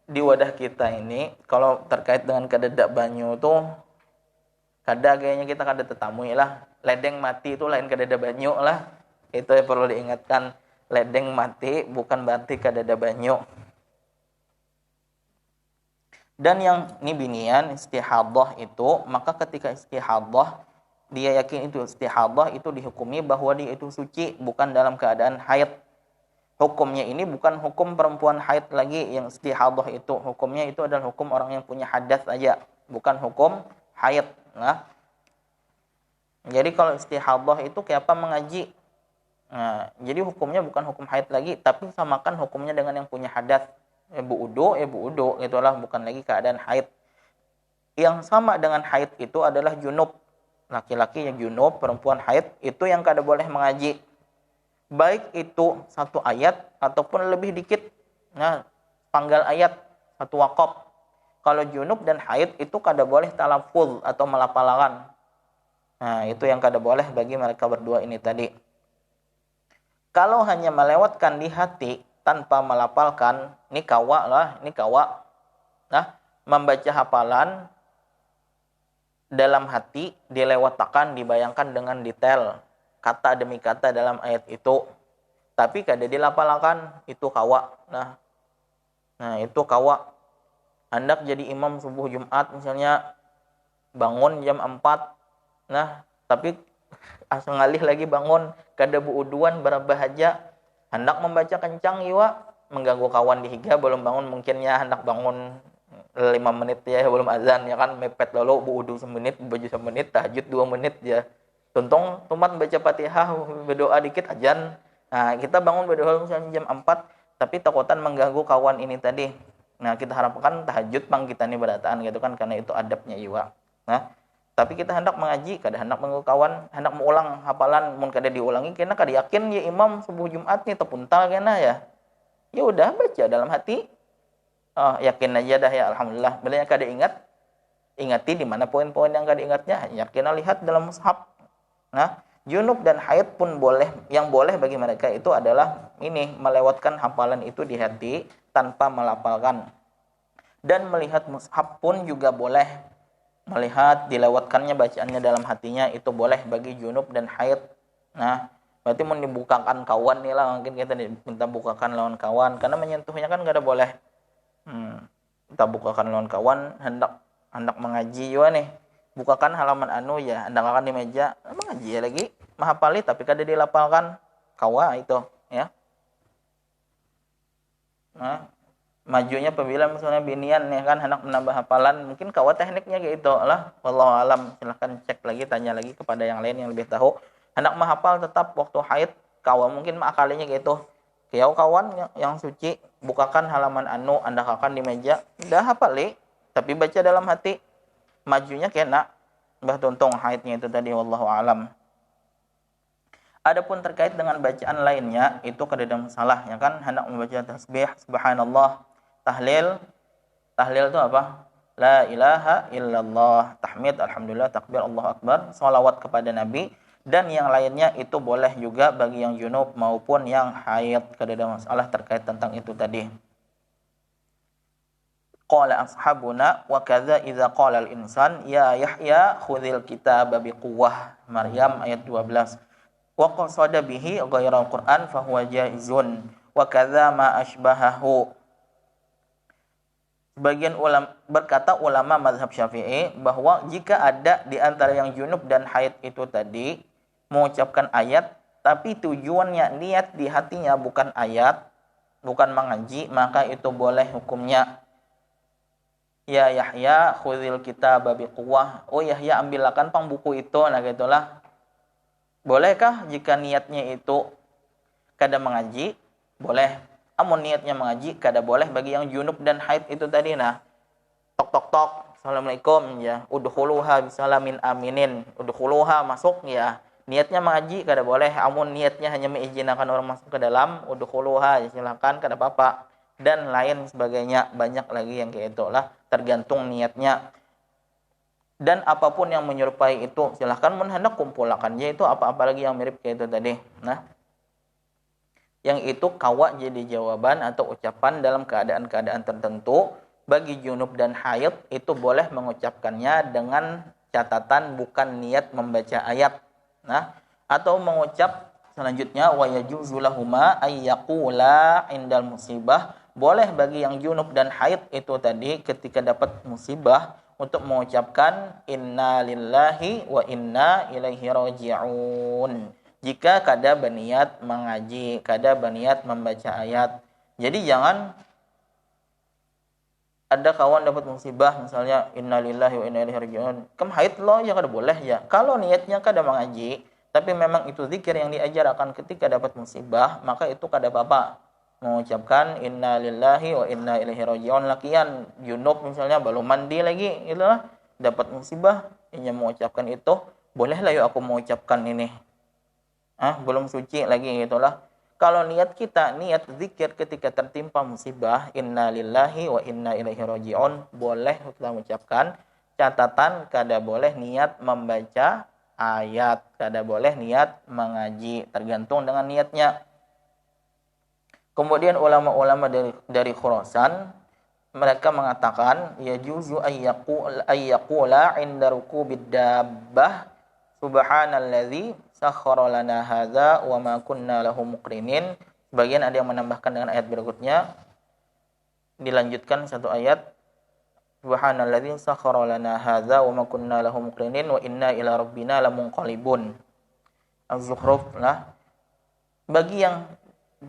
[SPEAKER 1] di wadah kita ini kalau terkait dengan kada dapat banyu tuh kada kayaknya kita kada tetamui lah. Ledeng mati itu lain kada ada banyu lah. Itu yang perlu diingatkan. Ledeng mati bukan berarti kada ada banyu. Dan yang ini binian istihadah itu, maka ketika istihadah dia yakin itu istihadah itu dihukumi bahwa dia itu suci, bukan dalam keadaan haid. Hukumnya ini bukan hukum perempuan haid lagi yang istihadah itu. Hukumnya itu adalah hukum orang yang punya hadas aja, bukan hukum haid. Nah, jadi kalau istihadah itu kayak apa mengaji. Nah, jadi hukumnya bukan hukum haid lagi, tapi samakan hukumnya dengan yang punya hadas. Wudu, itulah bukan lagi keadaan haid. Yang sama dengan haid itu adalah junub. Laki-laki yang junub, perempuan haid, itu yang kada boleh mengaji. baik itu satu ayat ataupun lebih dikit. Nah, panggal ayat satu wakaf. Kalau junub dan haid itu kada boleh talafuz atau melafalkan. Nah, itu yang kada boleh bagi mereka berdua ini tadi. Kalau hanya melewatkan di hati tanpa melafalkan, ini kawa lah, ini kawa. Nah, membaca hafalan dalam hati dilewatkan, dibayangkan dengan detail kata demi kata dalam ayat itu. Tapi kada dilafalkan, itu kawa. Nah, itu kawa. Hendak jadi imam subuh Jumat misalnya, bangun jam 4. Nah, tapi ngalih lagi bangun kada buuduan barabahaja, hendak membaca kencang iwa, mengganggu kawan di higa belum bangun, mungkinnya hendak bangun 5 menit ya belum azan ya kan, mepet lalu buudu semenit, baju semenit, tahajud 2 menit ya. Tuntung tumat baca Fatihah, berdoa dikit azan. Nah, kita bangun berdoa misalnya jam 4, tapi takutan mengganggu kawan ini tadi. Nah, kita harapkan tahajud pang kita ini berataan gitu kan, karena itu adabnya iwa. Nah, tapi kita hendak mengaji, kada hendak mengganggu kawan, hendak mengulang hafalan, mun kada diulangi kena kada yakin ya imam subuh Jumat nih tepuntal kena ya. Ya udah baca dalam hati. Oh, yakin aja dah ya, alhamdulillah. Bila yang kada ingat, ingati di mana poin-poin yang kada ingatnya, yakin lihat dalam mushaf. Nah, junub dan haid pun boleh, yang boleh bagi mereka itu adalah ini, melewatkan hafalan itu di hati tanpa melafalkan. Dan melihat mushaf pun juga boleh. Melihat dilewatkannya bacaannya dalam hatinya itu boleh bagi junub dan haid. Nah, berarti mau dibukakan kawan nih lah, mungkin kita minta bukakan lawan kawan, karena menyentuhnya kan gak ada boleh. Kita bukakan lawan kawan, hendak mengaji juga nih, bukakan halaman anu ya, hendak akan di meja mengaji ya lagi, mahapali tapi kada dilapalkan kawa itu ya. Nah, majunya apabila misalnya binian ya kan, hendak menambah hafalan, mungkin kawa tekniknya gitu lah, wallahu alam, silahkan cek lagi, tanya lagi kepada yang lain yang lebih tahu. Hendak menghafal tetap waktu haid, kawa mungkin akalinya gitu, kiau kawan yang suci, bukakan halaman anu, anda akan di meja, dah hafali tapi baca dalam hati, majunya kena bah tuntung haidnya itu tadi, wallahu alam. Adapun terkait dengan bacaan lainnya itu kada ada masalah ya kan, hendak membaca tasbih, subhanallah, tahlil itu apa? La ilaha illallah, tahmid, alhamdulillah, takbir, Allahu akbar, salawat kepada Nabi, dan yang lainnya itu boleh juga bagi yang junub maupun yang haid, kada ada masalah terkait tentang itu tadi. Qala ashabuna wa kadza idza qala al-insan ya Yahya khudhil kitaba biquwwah, Maryam ayat 12. Wa qasada bihi ghairal Qur'an fa huwa jaizun wa kadza ma asbahahu. Sebagian ulama mazhab Syafi'i bahwa jika ada di antara yang junub dan haid itu tadi mengucapkan ayat tapi tujuannya niat di hatinya bukan ayat, bukan mengaji, maka itu boleh hukumnya. Ya Yahya khudhil kitaba biquwwah, oh Yahya ambilkan pang buku itu, nah gitulah. Bolehkah jika niatnya itu kada mengaji? Boleh. Amun niatnya mengaji kada boleh bagi yang junub dan haid itu tadi. Nah, tok tok tok, assalamualaikum ya, udkhuluha bisalamin aminin, udkhuluha masuk ya. Niatnya mengaji kada boleh. Amun niatnya hanya mengizinkan orang masuk ke dalam, udkhuluha ya silakan, kada apa-apa. Dan lain sebagainya, banyak lagi yang kayak itulah, tergantung niatnya. Dan apapun yang menyerupai itu silahkan hendak kumpulkan ya, itu apa-apa lagi yang mirip kayak itu tadi. Nah, yang itu kawa jadi jawaban atau ucapan dalam keadaan-keadaan tertentu. Bagi junub dan haid itu boleh mengucapkannya dengan catatan bukan niat membaca ayat. Nah, atau mengucap selanjutnya wa yajuzu lahuma ayyaqula indal musibah. Boleh bagi yang junub dan haid itu tadi ketika dapat musibah untuk mengucapkan inna lillahi wa inna ilaihi raji'un. Jika kada berniat mengaji, kada berniat membaca ayat. Jadi jangan ada kawan dapat musibah misalnya inna lillahi wa inna ilaihi raji'un, kam haid lo ya kada boleh ya. Kalau niatnya kada mengaji, tapi memang itu zikir yang diajarkan ketika dapat musibah, maka itu kada apa-apa mengucapkan inna lillahi wa inna ilaihi raji'un. Lakian junub misalnya belum mandi lagi itulah, dapat musibah, hanya mengucapkan itu, bolehlah yuk aku mengucapkan ini. belum suci lagi gitulah. Kalau niat kita niat zikir ketika tertimpa musibah, inna lillahi wa inna ilaihi rajiun, boleh kita mengucapkan. Catatan kada boleh niat membaca ayat, kada boleh niat mengaji, tergantung dengan niatnya. Kemudian ulama-ulama dari Khurasan mereka mengatakan yajuzu ayyaqula 'inda rukubid dabbah subhanalladzi sakhkhara lana hadza wa ma kunna lahu muqrinin. Sebagian ada yang menambahkan dengan ayat berikutnya, dilanjutkan satu ayat, subhanalladzi sakhkhara lana hadza wa ma kunna lahu muqrinin wa inna ila rabbina lamunqalibun. Az-Zukhruf lah. Bagi yang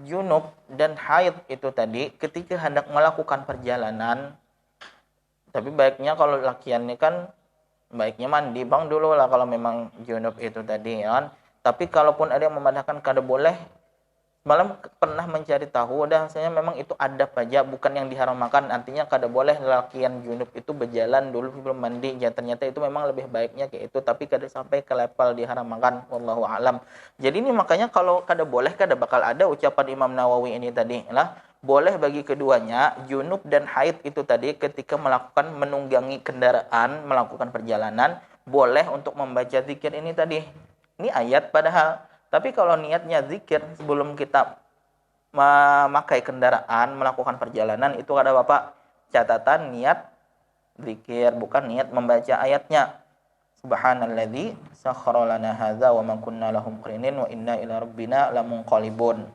[SPEAKER 1] junub dan haid itu tadi ketika hendak melakukan perjalanan, tapi baiknya kalau lakiannya kan baiknya mandi bang dulu lah kalau memang junub itu tadi ya kan. Tapi kalaupun ada yang memandangkan kada boleh, malam pernah mencari tahu dah saya memang itu adab aja, bukan yang diharamkan. Artinya kada boleh lakian junub itu berjalan dulu sebelum mandi. Ya ternyata itu memang lebih baiknya kayak itu, tapi kada sampai ke level diharamkan, wallahu alam. Jadi ini makanya kalau kada boleh kada bakal ada ucapan Imam Nawawi ini tadi lah. Boleh bagi keduanya, junub dan haid itu tadi ketika melakukan menunggangi kendaraan, melakukan perjalanan, boleh untuk membaca zikir ini tadi. Ini ayat padahal. Tapi kalau niatnya zikir sebelum kita memakai kendaraan, melakukan perjalanan, itu ada Bapak catatan niat zikir, bukan niat membaca ayatnya. Subhanalladzi sakhkhara lana hadza wa ma kunna lahu muqrinin wa inna ila rabbina lamunqalibun.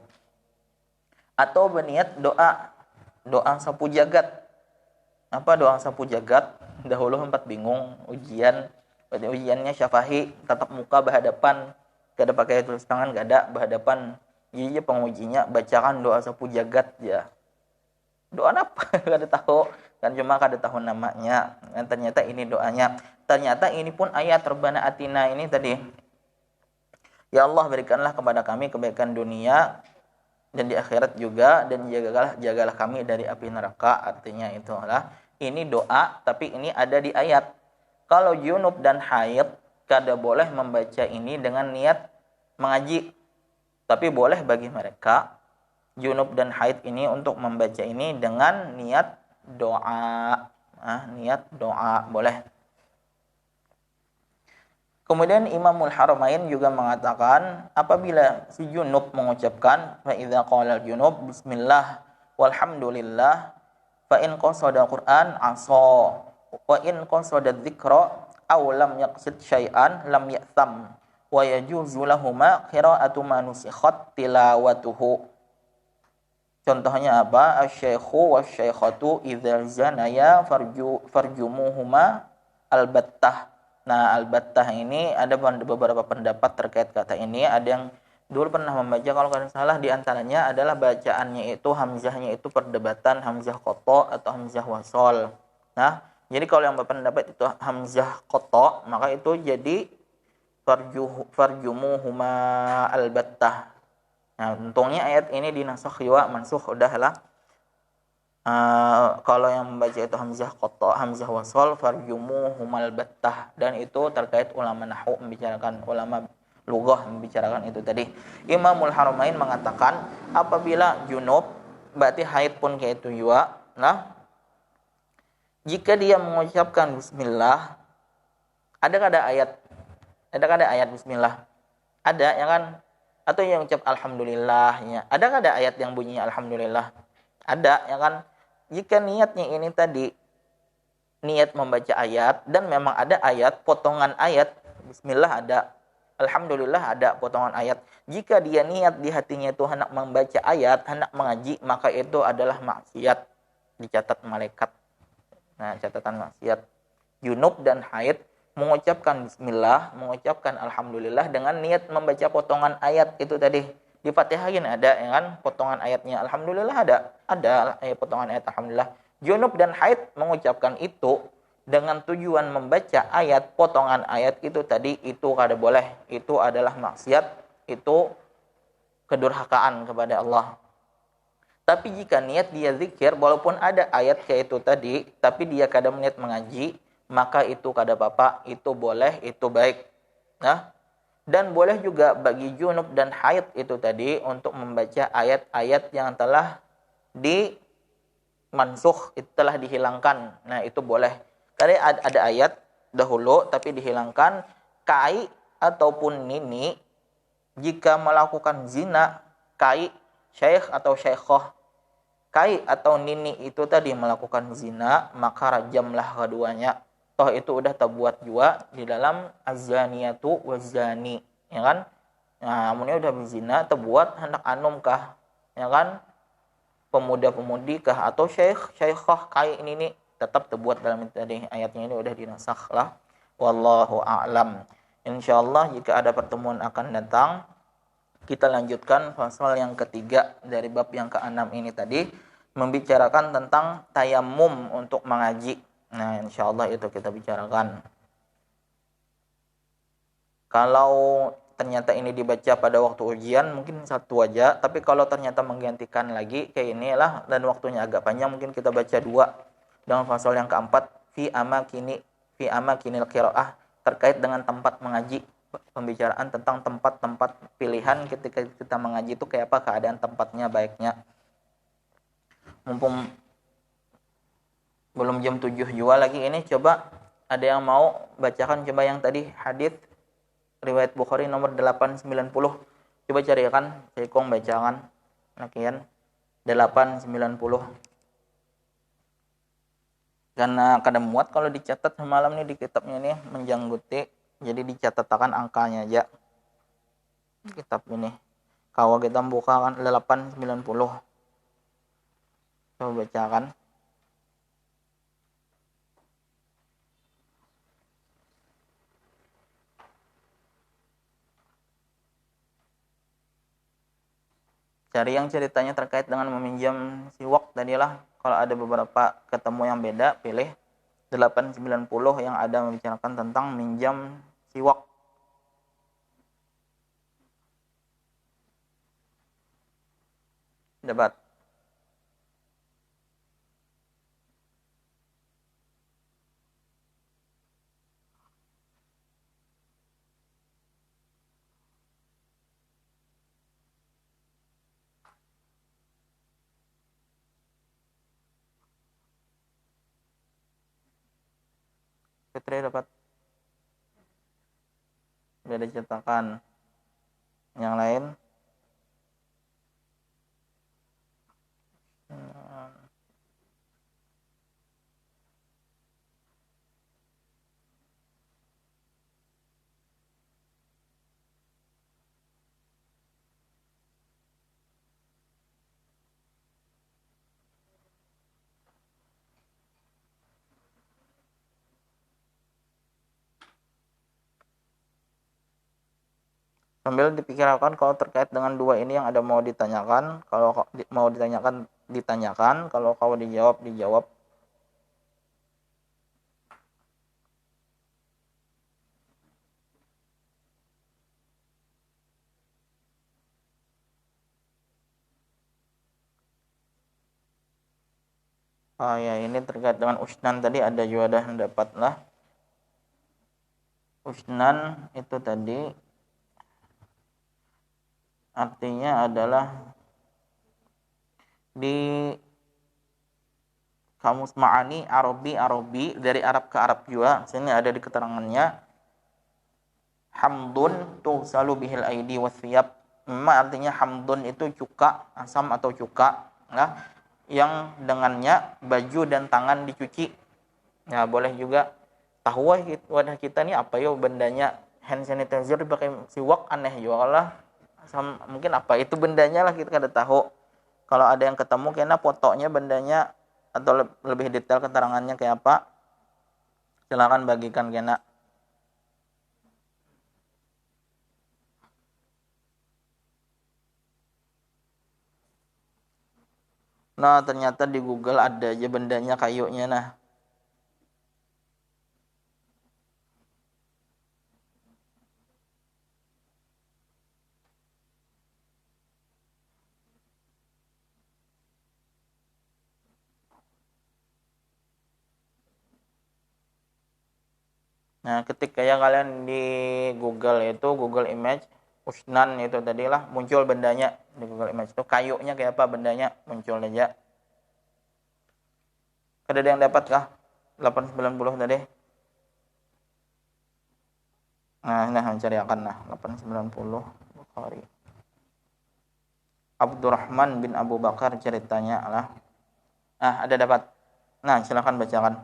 [SPEAKER 1] Atau berniat doa sapu jagat. Apa doa sapu jagat? Dahulu sempat bingung ujian, berarti ujiannya syafahi, tatap muka berhadapan. Kada pakai tulis tangan, gak ada berhadapan. Jadi pengujinya bacakan doa sapu jagat ya. Doa apa? Kada tahu. Kan cuma kada tahu namanya. Dan ternyata ini doanya. Ternyata ini pun ayat Rabbana atina ini tadi. Ya Allah, berikanlah kepada kami kebaikan dunia dan di akhirat juga, dan jagalah kami dari api neraka. Artinya itulah. Ini doa, tapi ini ada di ayat. Kalau junub dan haid kada boleh membaca ini dengan niat mengaji. Tapi boleh bagi mereka junub dan haid ini untuk membaca ini dengan niat doa. Niat doa boleh. Kemudian Imamul Haramain juga mengatakan apabila si junub mengucapkan fa idza qala al-junub bismillah walhamdulillah fa in qasada Qur'an asa wa in qasada dzikra aw lam yaqsid syai'an lam ya'tham wa yajuzu lahumā qirā'atu mā nusikhat tilawatuhu. Contohnya apa? Asy-syaikhu wasy-syaikhatu idza zanaya farjumuhuma albattah. Nah, albattah ini ada beberapa pendapat terkait kata ini. Ada yang dulu pernah membaca, kalau kada salah di antaranya adalah bacaannya itu hamzahnya itu perdebatan hamzah qata atau hamzah wasol. Nah, jadi kalau yang berpendapat itu hamzah qata, maka itu jadi farjumuhuma albattah. Nah, untungnya ayat ini dinasakh wa mansukh udahlah. Kalau yang membaca itu hamzah qata, hamzah wasol, farjumuhumal battah, dan itu terkait ulama nahwu membicarakan, ulama lughah membicarakan itu tadi. Imamul Haramain mengatakan apabila junub berarti haid pun kayak itu juga. Nah, jika dia mengucapkan bismillah, ada ayat bismillah? Ada ya kan? Atau yang ucap alhamdulillah ya. Ada ayat yang bunyinya alhamdulillah? Ada ya kan? Jika niatnya ini tadi niat membaca ayat, dan memang ada ayat, potongan ayat bismillah ada, alhamdulillah ada potongan ayat. Jika dia niat di hatinya itu hendak membaca ayat, hendak mengaji, maka itu adalah maksiat, dicatat malaikat. Nah, catatan maksiat. Junub dan haid mengucapkan bismillah, mengucapkan alhamdulillah dengan niat membaca potongan ayat itu tadi. Di Fatihahin ada ya kan, potongan ayatnya alhamdulillah ada potongan ayat alhamdulillah. Junub dan haid mengucapkan itu dengan tujuan membaca ayat, potongan ayat itu tadi, itu kada boleh. Itu adalah maksiat, itu kedurhakaan kepada Allah. Tapi jika niat dia zikir, walaupun ada ayat kayak itu tadi, tapi dia kada niat mengaji, maka itu kada apa-apa, itu boleh, itu baik. Nah, Dan boleh juga bagi junub dan haid itu tadi untuk membaca ayat-ayat yang telah dimansuh, itu telah dihilangkan. Nah, itu boleh. Karena ada ayat dahulu tapi dihilangkan. Kai ataupun nini jika melakukan zina, kai, syekh atau syekhoh, kai atau nini itu tadi melakukan zina, maka rajamlah keduanya. Toh itu udah terbuat juga di dalam az-zaniyatu waz-zani, ya kan? Nah, amunnya udah berzina terbuat hendak anum kah, ya kan? Pemuda-pemudi kah atau syekh, syekhah kai nini tetap terbuat dalam tadi ayatnya ini udah dinasakh lah. Wallahu a'lam. Insyaallah jika ada pertemuan akan datang kita lanjutkan pasal yang ketiga dari bab yang keenam ini tadi, membicarakan tentang tayamum untuk mengaji. Nah, insyaallah itu kita bicarakan. Kalau ternyata ini dibaca pada waktu ujian mungkin satu aja, tapi kalau ternyata menggantikan lagi kayak inilah dan waktunya agak panjang mungkin kita baca dua. Dengan pasal yang keempat fi amakinil qiraah terkait dengan tempat mengaji, pembicaraan tentang tempat-tempat pilihan ketika kita mengaji itu kayak apa keadaan tempatnya baiknya. Mumpung belum jam 7 juga lagi ini, coba ada yang mau bacakan coba yang tadi hadis riwayat Bukhari nomor 890. Coba carikan, saya kong bacakan. Nakian 890. Karena kadang muat kalau dicatat semalam nih di kitabnya nih menjangguti, jadi dicatatakan angkanya aja. Kitab ini. Kalau kita buka kan 890. Coba bacakan. Cari yang ceritanya terkait dengan meminjam siwak tadilah. Kalau ada beberapa ketemu yang beda, pilih 890 yang ada membicarakan tentang minjam siwak. Dapat. Fitri dapat. Sudah dicetakan. Yang lain? Sambil dipikirkan kalau terkait dengan dua ini yang ada mau ditanyakan, kalau mau ditanyakan, kalau kau dijawab. Oh ya, ini terkait dengan usnan tadi ada juga dah dapat lah. Usnan itu tadi artinya adalah di kamus ma'ani Arabi dari Arab ke Arab juga. Sini ada di keterangannya hamdun tughsalu bihil aidi wathiyab. Memang artinya hamdun itu cuka, asam atau cuka, nah, yang dengannya baju dan tangan dicuci. Ya, boleh juga tahu wadah kita nih apa ya bendanya, hand sanitizer dipakai siwak aneh juga lah. Mungkin apa itu bendanya lah kita kada tahu. Kalau ada yang ketemu kena fotonya bendanya atau lebih detail keterangannya kayak apa, silakan bagikan kena. Nah, ternyata di Google ada aja bendanya kayunya nah. Nah, ketika ya kalian di Google itu, Google Image, Usnan itu tadilah muncul bendanya di Google Image itu. Kayunya kayak apa bendanya muncul aja. Ada yang dapat kah? 890 tadi. Nah mencari akan 890 Bukhari. Abdurrahman bin Abu Bakar ceritanya lah. Ada dapat. Nah, silakan bacakan.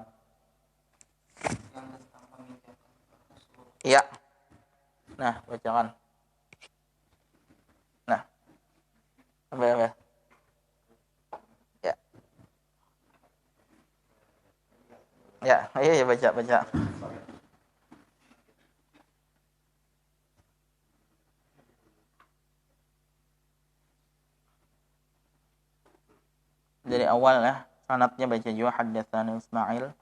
[SPEAKER 1] Iya. Nah, bacakan. Nah. Apa? Ya. Ya, iya baca. Dari awal ya, sanadnya baca juga haddatsana Ismail.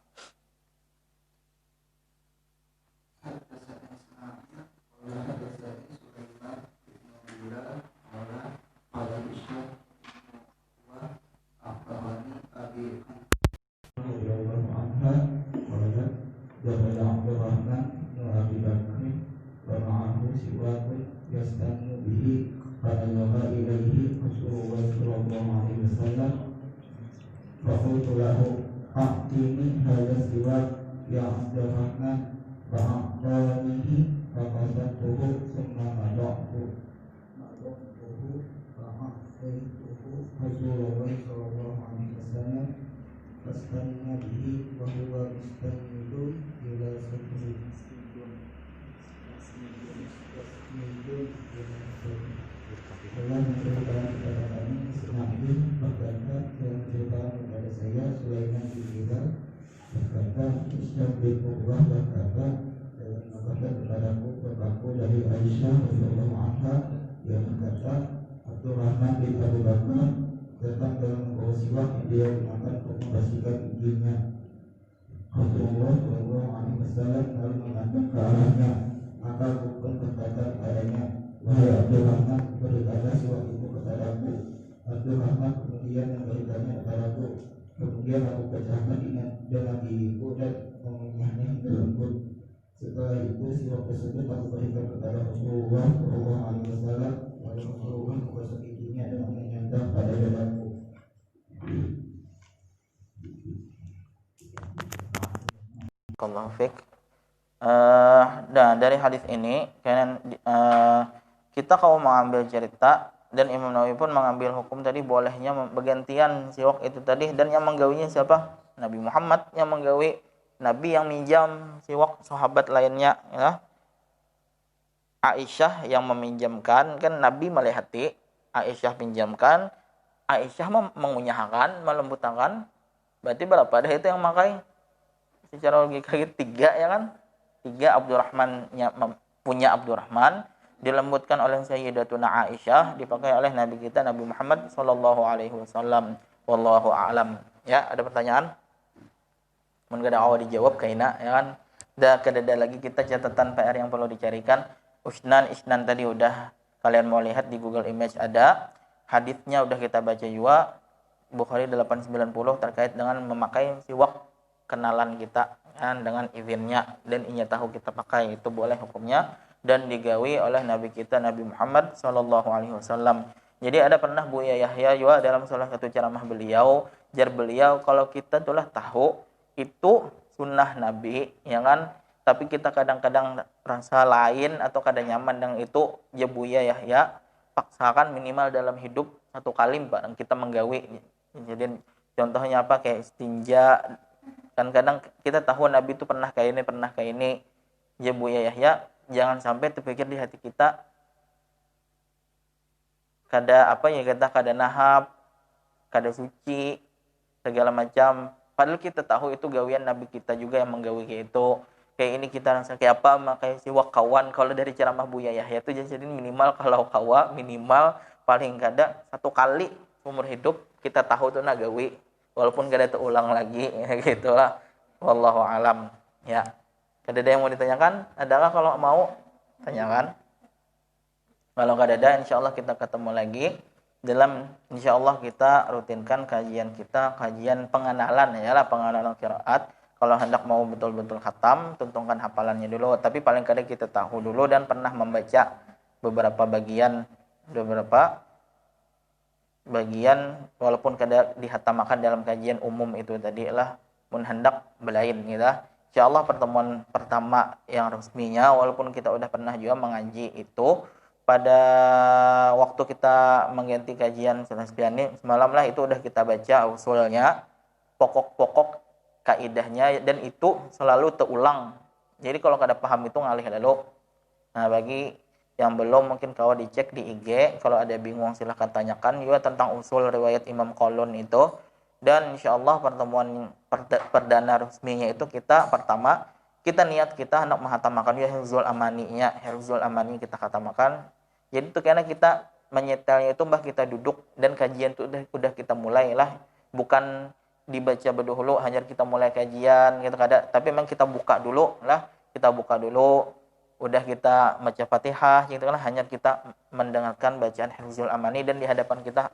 [SPEAKER 2] فقلت له أعطني هذا السواك يا عبد الرحمن فأعطانيه فقصدته ثم مضغته فأعطيته رسول الله صلى الله عليه وسلم فاستنى به وهو مستند إلى صدره Allah menceritakan kepada kami Ismail berkata yang menceritakan kepada saya Sulaiman bin Bilal berkata Ismail bin Uqbah berkata dan mengabarkan kepadaku bapakku dari Aisyah radhiyallahu anha yang berkata Abdurrahman bin Abu Bakar datang dalam membawa siwak yang dia gunakan untuk membersihkan giginya. Rasulullah sallallahu alaihi wasallam lalu mengatakan ke arahnya, maka aku pun berkata kepadanya, wahai Abdurrahman, berikanlah siwak itu kepadaku. Abdurrahman kemudian memberikannya kepadaku. Kemudian aku pecahkan dengan gigiku dan mengunyahnya hingga lembut. Setelah itu siwak tersebut aku berikan kepada Rasulullah sallallahu alaihi wasallam. Lalu Rasulullah menggosok giginya dan menyandang pada dadaku.
[SPEAKER 1] Allahu fiik. Dari hadis ini kita kalau mengambil cerita dan Imam Nawawi pun mengambil hukum tadi bolehnya bergantian siwak itu tadi, dan yang menggawinya siapa? Nabi Muhammad yang menggawi, Nabi yang minjam siwak sahabat lainnya ya. Aisyah yang meminjamkan, kan Nabi melihati, Aisyah pinjamkan, Aisyah mengunyahkan, melembutkan. Berarti berapa ada itu yang memakai? Secara logika 3 ya kan? 3 Abdurrahman punya Abdurrahman, dilembutkan oleh Sayyidatuna Aisyah, dipakai oleh Nabi kita Nabi Muhammad sallallahu alaihi wasallam. Wallahu a'lam. Ya, ada pertanyaan? Mun gak ada awal dijawab kaina ya kan? Kada lagi kita catatan PR yang perlu dicarikan. Isnan tadi udah kalian mau lihat di Google Image ada. Hadisnya udah kita baca juga. Bukhari 890 terkait dengan memakai siwak kenalan kita kan, dengan izinnya dan inya tahu kita pakai, itu boleh hukumnya dan digawi oleh Nabi kita Nabi Muhammad sallallahu alaihi wasallam. Jadi ada pernah Buya Yahya juga dalam salah satu ceramah beliau, beliau kalau kita tulah tahu itu sunnah Nabi ya kan, tapi kita kadang-kadang rasa lain atau kadang nyaman dengan itu, Buya Yahya paksakan minimal dalam hidup 1 kali Pak kita menggawi. Jadi contohnya apa, kayak istinja. Kan kadang kita tahu Nabi itu pernah kayak ini. Buya Yahya, jangan sampai terpikir di hati kita kada kada nahab, kada suci, segala macam. Padahal kita tahu itu gawian Nabi kita juga yang menggawi kayak itu. Kayak ini kita rasa kayak apa, makanya siwak kawan. Kalau dari ceramah Buya Yahya itu jadi minimal, kalau kawa minimal paling kada 1 kali umur hidup kita tahu tuh nagawi, walaupun kada terulang lagi ya gitulah. Wallahu alam ya. Kada ada yang mau ditanyakan? Adakah? Kalau mau tanyakan. Kalau kada ada, insyaallah kita ketemu lagi dalam, insyaallah kita rutinkan kajian kita, kajian pengenalan ya lah, pengenalan qiraat. kalau hendak mau betul-betul khatam, tuntunkan hafalannya dulu. Tapi paling kadang kita tahu dulu dan pernah membaca beberapa bagian walaupun kada dihatamakan dalam kajian umum itu tadi lah mun hendak belain gitu. Insyaallah pertemuan pertama yang resminya walaupun kita udah pernah juga mengaji itu pada waktu kita mengganti kajian Senaspiani semalam lah itu udah kita baca usulnya, pokok-pokok kaidahnya dan itu selalu terulang. Jadi kalau kada paham itu ngalih lalu. Nah, bagi yang belum mungkin kau dicek di IG, kalau ada bingung silahkan tanyakan juga tentang usul riwayat Imam Qalun itu. Dan insyaallah pertemuan perdana resminya itu kita pertama kita niat kita hendak menghatamakan ya Hifzul Amani-nya, Hifzul Amani kita khatamakan. Jadi itu karena kita menyetelnya itu mbah kita duduk dan kajian itu udah kita mulai lah, bukan dibaca berdahulu hanya kita mulai kajian gitu kada, tapi memang kita buka dulu, udah kita baca Fatihah gitu lah, hanya kita mendengarkan bacaan Hifzul Amani dan di hadapan kita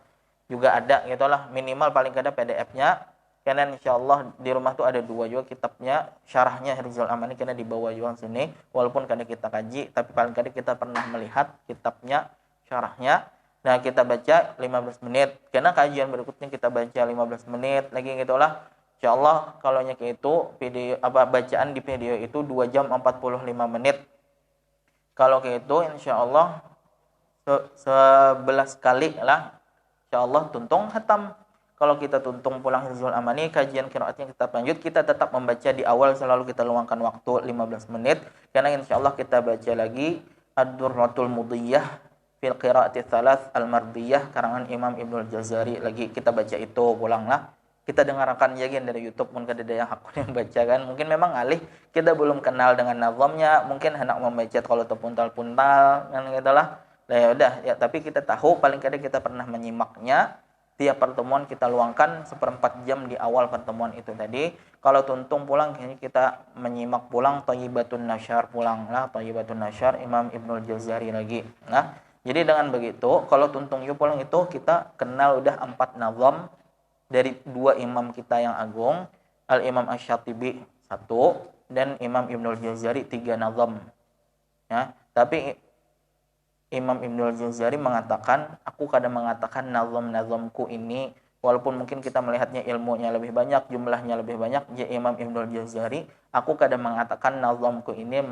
[SPEAKER 1] juga ada gitulah minimal paling kada PDF-nya. Karena insyaallah di rumah tuh ada 2 juga kitabnya syarahnya Hifzul Amani karena di bawah juga sini walaupun kada kita kaji tapi paling kada kita pernah melihat kitabnya syarahnya. Nah, kita baca 15 menit. Karena kajian berikutnya kita baca 15 menit lagi gitulah. Insyaallah kalau nyek itu video bacaan di video itu 2 jam 45 menit. Kalau kayak itu insyaallah 11 kali lah insyaallah tuntung khatam. Kalau kita tuntung pulang Hifzul Amani, kajian qiraatnya kita lanjut, kita tetap membaca di awal selalu kita luangkan waktu 15 menit karena insyaallah kita baca lagi Ad-Durratul Mudiyah fil Qiraati Tsalath Al-Mardiyah karangan Imam Ibnul Jazari lagi kita baca itu pulanglah. Kita dengarkan lagi dari YouTube pun kada ada yang hakun yang baca kan. Mungkin memang alih kita belum kenal dengan nazamnya, mungkin hendak membaca kalau terpuntal-puntal kan gitulah. Nah, ya udah ya, tapi kita tahu paling kada kita pernah menyimaknya. Tiap pertemuan kita luangkan 1/4 jam di awal pertemuan itu tadi. Kalau tuntung pulang kita menyimak pulang Thayyibatun Nasyar pulang lah, Thayyibatun Nasyar Imam Ibnul Jazari lagi. Nah, jadi dengan begitu kalau tuntung yuk pulang itu kita kenal udah 4 nazam dari 2 imam kita yang agung, Al-Imam Asy-Syatibi 1 dan Imam Ibnul Jazari 3 nazam. Ya, tapi Imam Ibnul Jazari mengatakan, aku kadang mengatakan nazam-nazamku ini, walaupun mungkin kita melihatnya ilmunya lebih banyak, jumlahnya lebih banyak, ya Imam Ibnul Jazari, aku kadang mengatakan nazamku ini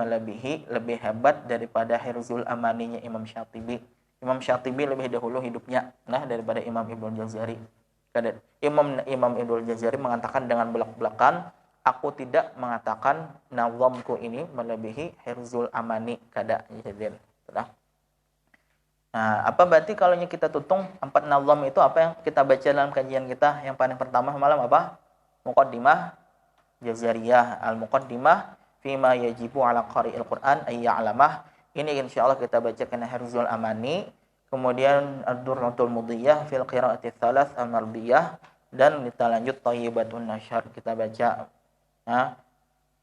[SPEAKER 1] lebih hebat daripada Hifzul Amaninya Imam Syatibi. Imam Syatibi lebih dahulu hidupnya, daripada Imam Ibnul Jazari. Imam Ibnul Jazari mengatakan dengan belak-belakan, aku tidak mengatakan nazamku ini melebihi Hifzul Amani kada jadin. Nah, apa berarti kalau kita tutung 4 nazam itu apa yang kita baca dalam kajian kita? Yang paling pertama malam apa? Muqaddimah Jazariyah, al-muqaddimah fima yajibu ala qari'il Qur'an ay ya'lamah. Ini insyaallah kita baca kena Hifzul Amani, kemudian Ad-Durratul Mudiyah fil Qiraati Tsalath Al-Mardiyah dan kita lanjut Thayyibatun Nasyar kita baca. Nah,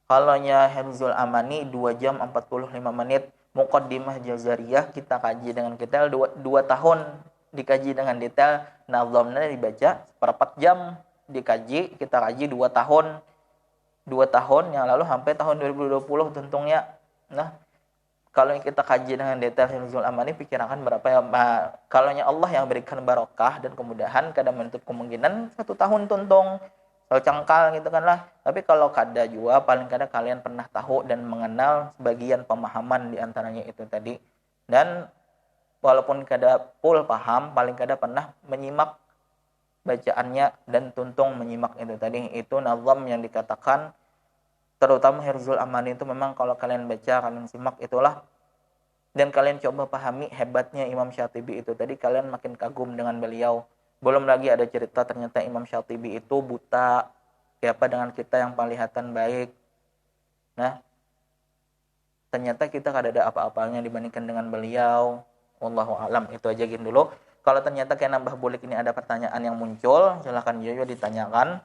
[SPEAKER 1] kalau nya Hifzul Amani 2 jam 45 menit. Muqaddimah Jazariyah kita kaji dengan detail 2 tahun dikaji dengan detail, nazamnya dibaca 1/4 jam dikaji, kita kaji 2 tahun yang lalu sampai tahun 2020 tentungnya. Nah, kalau kita kaji dengan detail Hifzul Amani pikirkan berapa ya, kalau Allah yang berikan barokah dan kemudahan kadang menutup kemungkinan 1 tahun tuntung cangkal gitu kan lah. Tapi kalau kada juga paling kada kalian pernah tahu dan mengenal sebagian pemahaman di antaranya itu tadi. Dan walaupun kada full paham, paling kada pernah menyimak bacaannya dan tuntung menyimak itu tadi. Itu nazam yang dikatakan terutama Hifzul Amani itu memang kalau kalian baca, kalian simak itulah dan kalian coba pahami hebatnya Imam Syatibi itu tadi, kalian makin kagum dengan beliau. Belum lagi ada cerita ternyata Imam Syatibi itu buta, siapa dengan kita yang penglihatan baik. Nah, ternyata kita kada ada apa-apanya dibandingkan dengan beliau. Wallahu a'lam. Itu aja gini dulu. Kalau ternyata kayak nambah bulik ini ada pertanyaan yang muncul, silakan juga ditanyakan.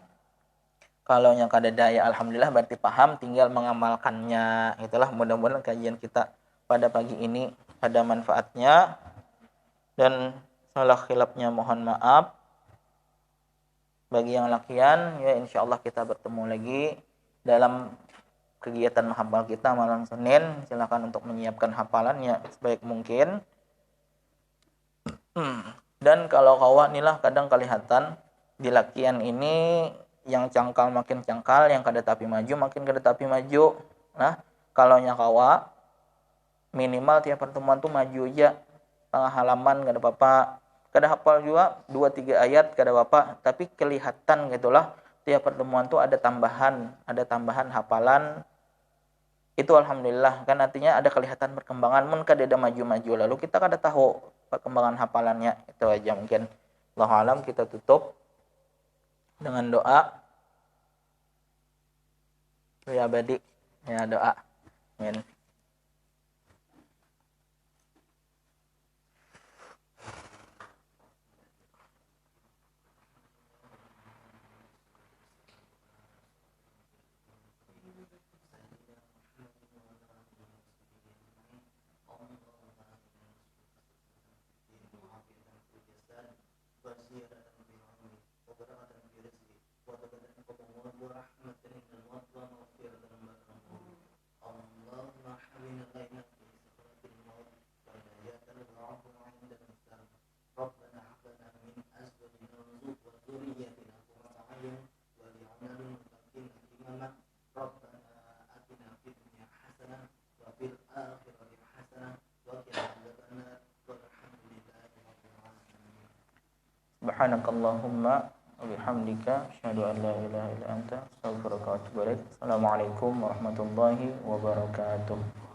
[SPEAKER 1] Kalau yang kada ada ya alhamdulillah berarti paham, tinggal mengamalkannya. Itulah mudah-mudahan kajian kita pada pagi ini ada manfaatnya dan salah khilafnya mohon maaf. Bagi yang lakian ya insyaallah kita bertemu lagi dalam kegiatan menghafal kita malam Senin, silakan untuk menyiapkan hafalannya sebaik mungkin. Dan kalau kawan inilah kadang kelihatan di lakian ini yang cangkal makin cangkal, yang kada tapi maju makin kada tapi maju. Nah, kalau kawa minimal tiap pertemuan tuh maju aja tengah halaman kada apa-apa. Kada hafal juga 2-3 ayat kada apa-apa, tapi kelihatan gitulah tiap pertemuan tuh ada tambahan hafalan. Itu alhamdulillah kan, artinya ada kelihatan perkembangan. Mun kada ada maju-maju lalu kita kada tahu perkembangan hafalannya. Itu aja mungkin. Allahu alam, kita tutup dengan doa. Ya abadi, ya doa. Amin. Subhanakallahumma wa bihamdika asyhadu an la ilaha illa anta astaghfiruka wa atubu ilaik. Assalamualaikum warahmatullahi wabarakatuh.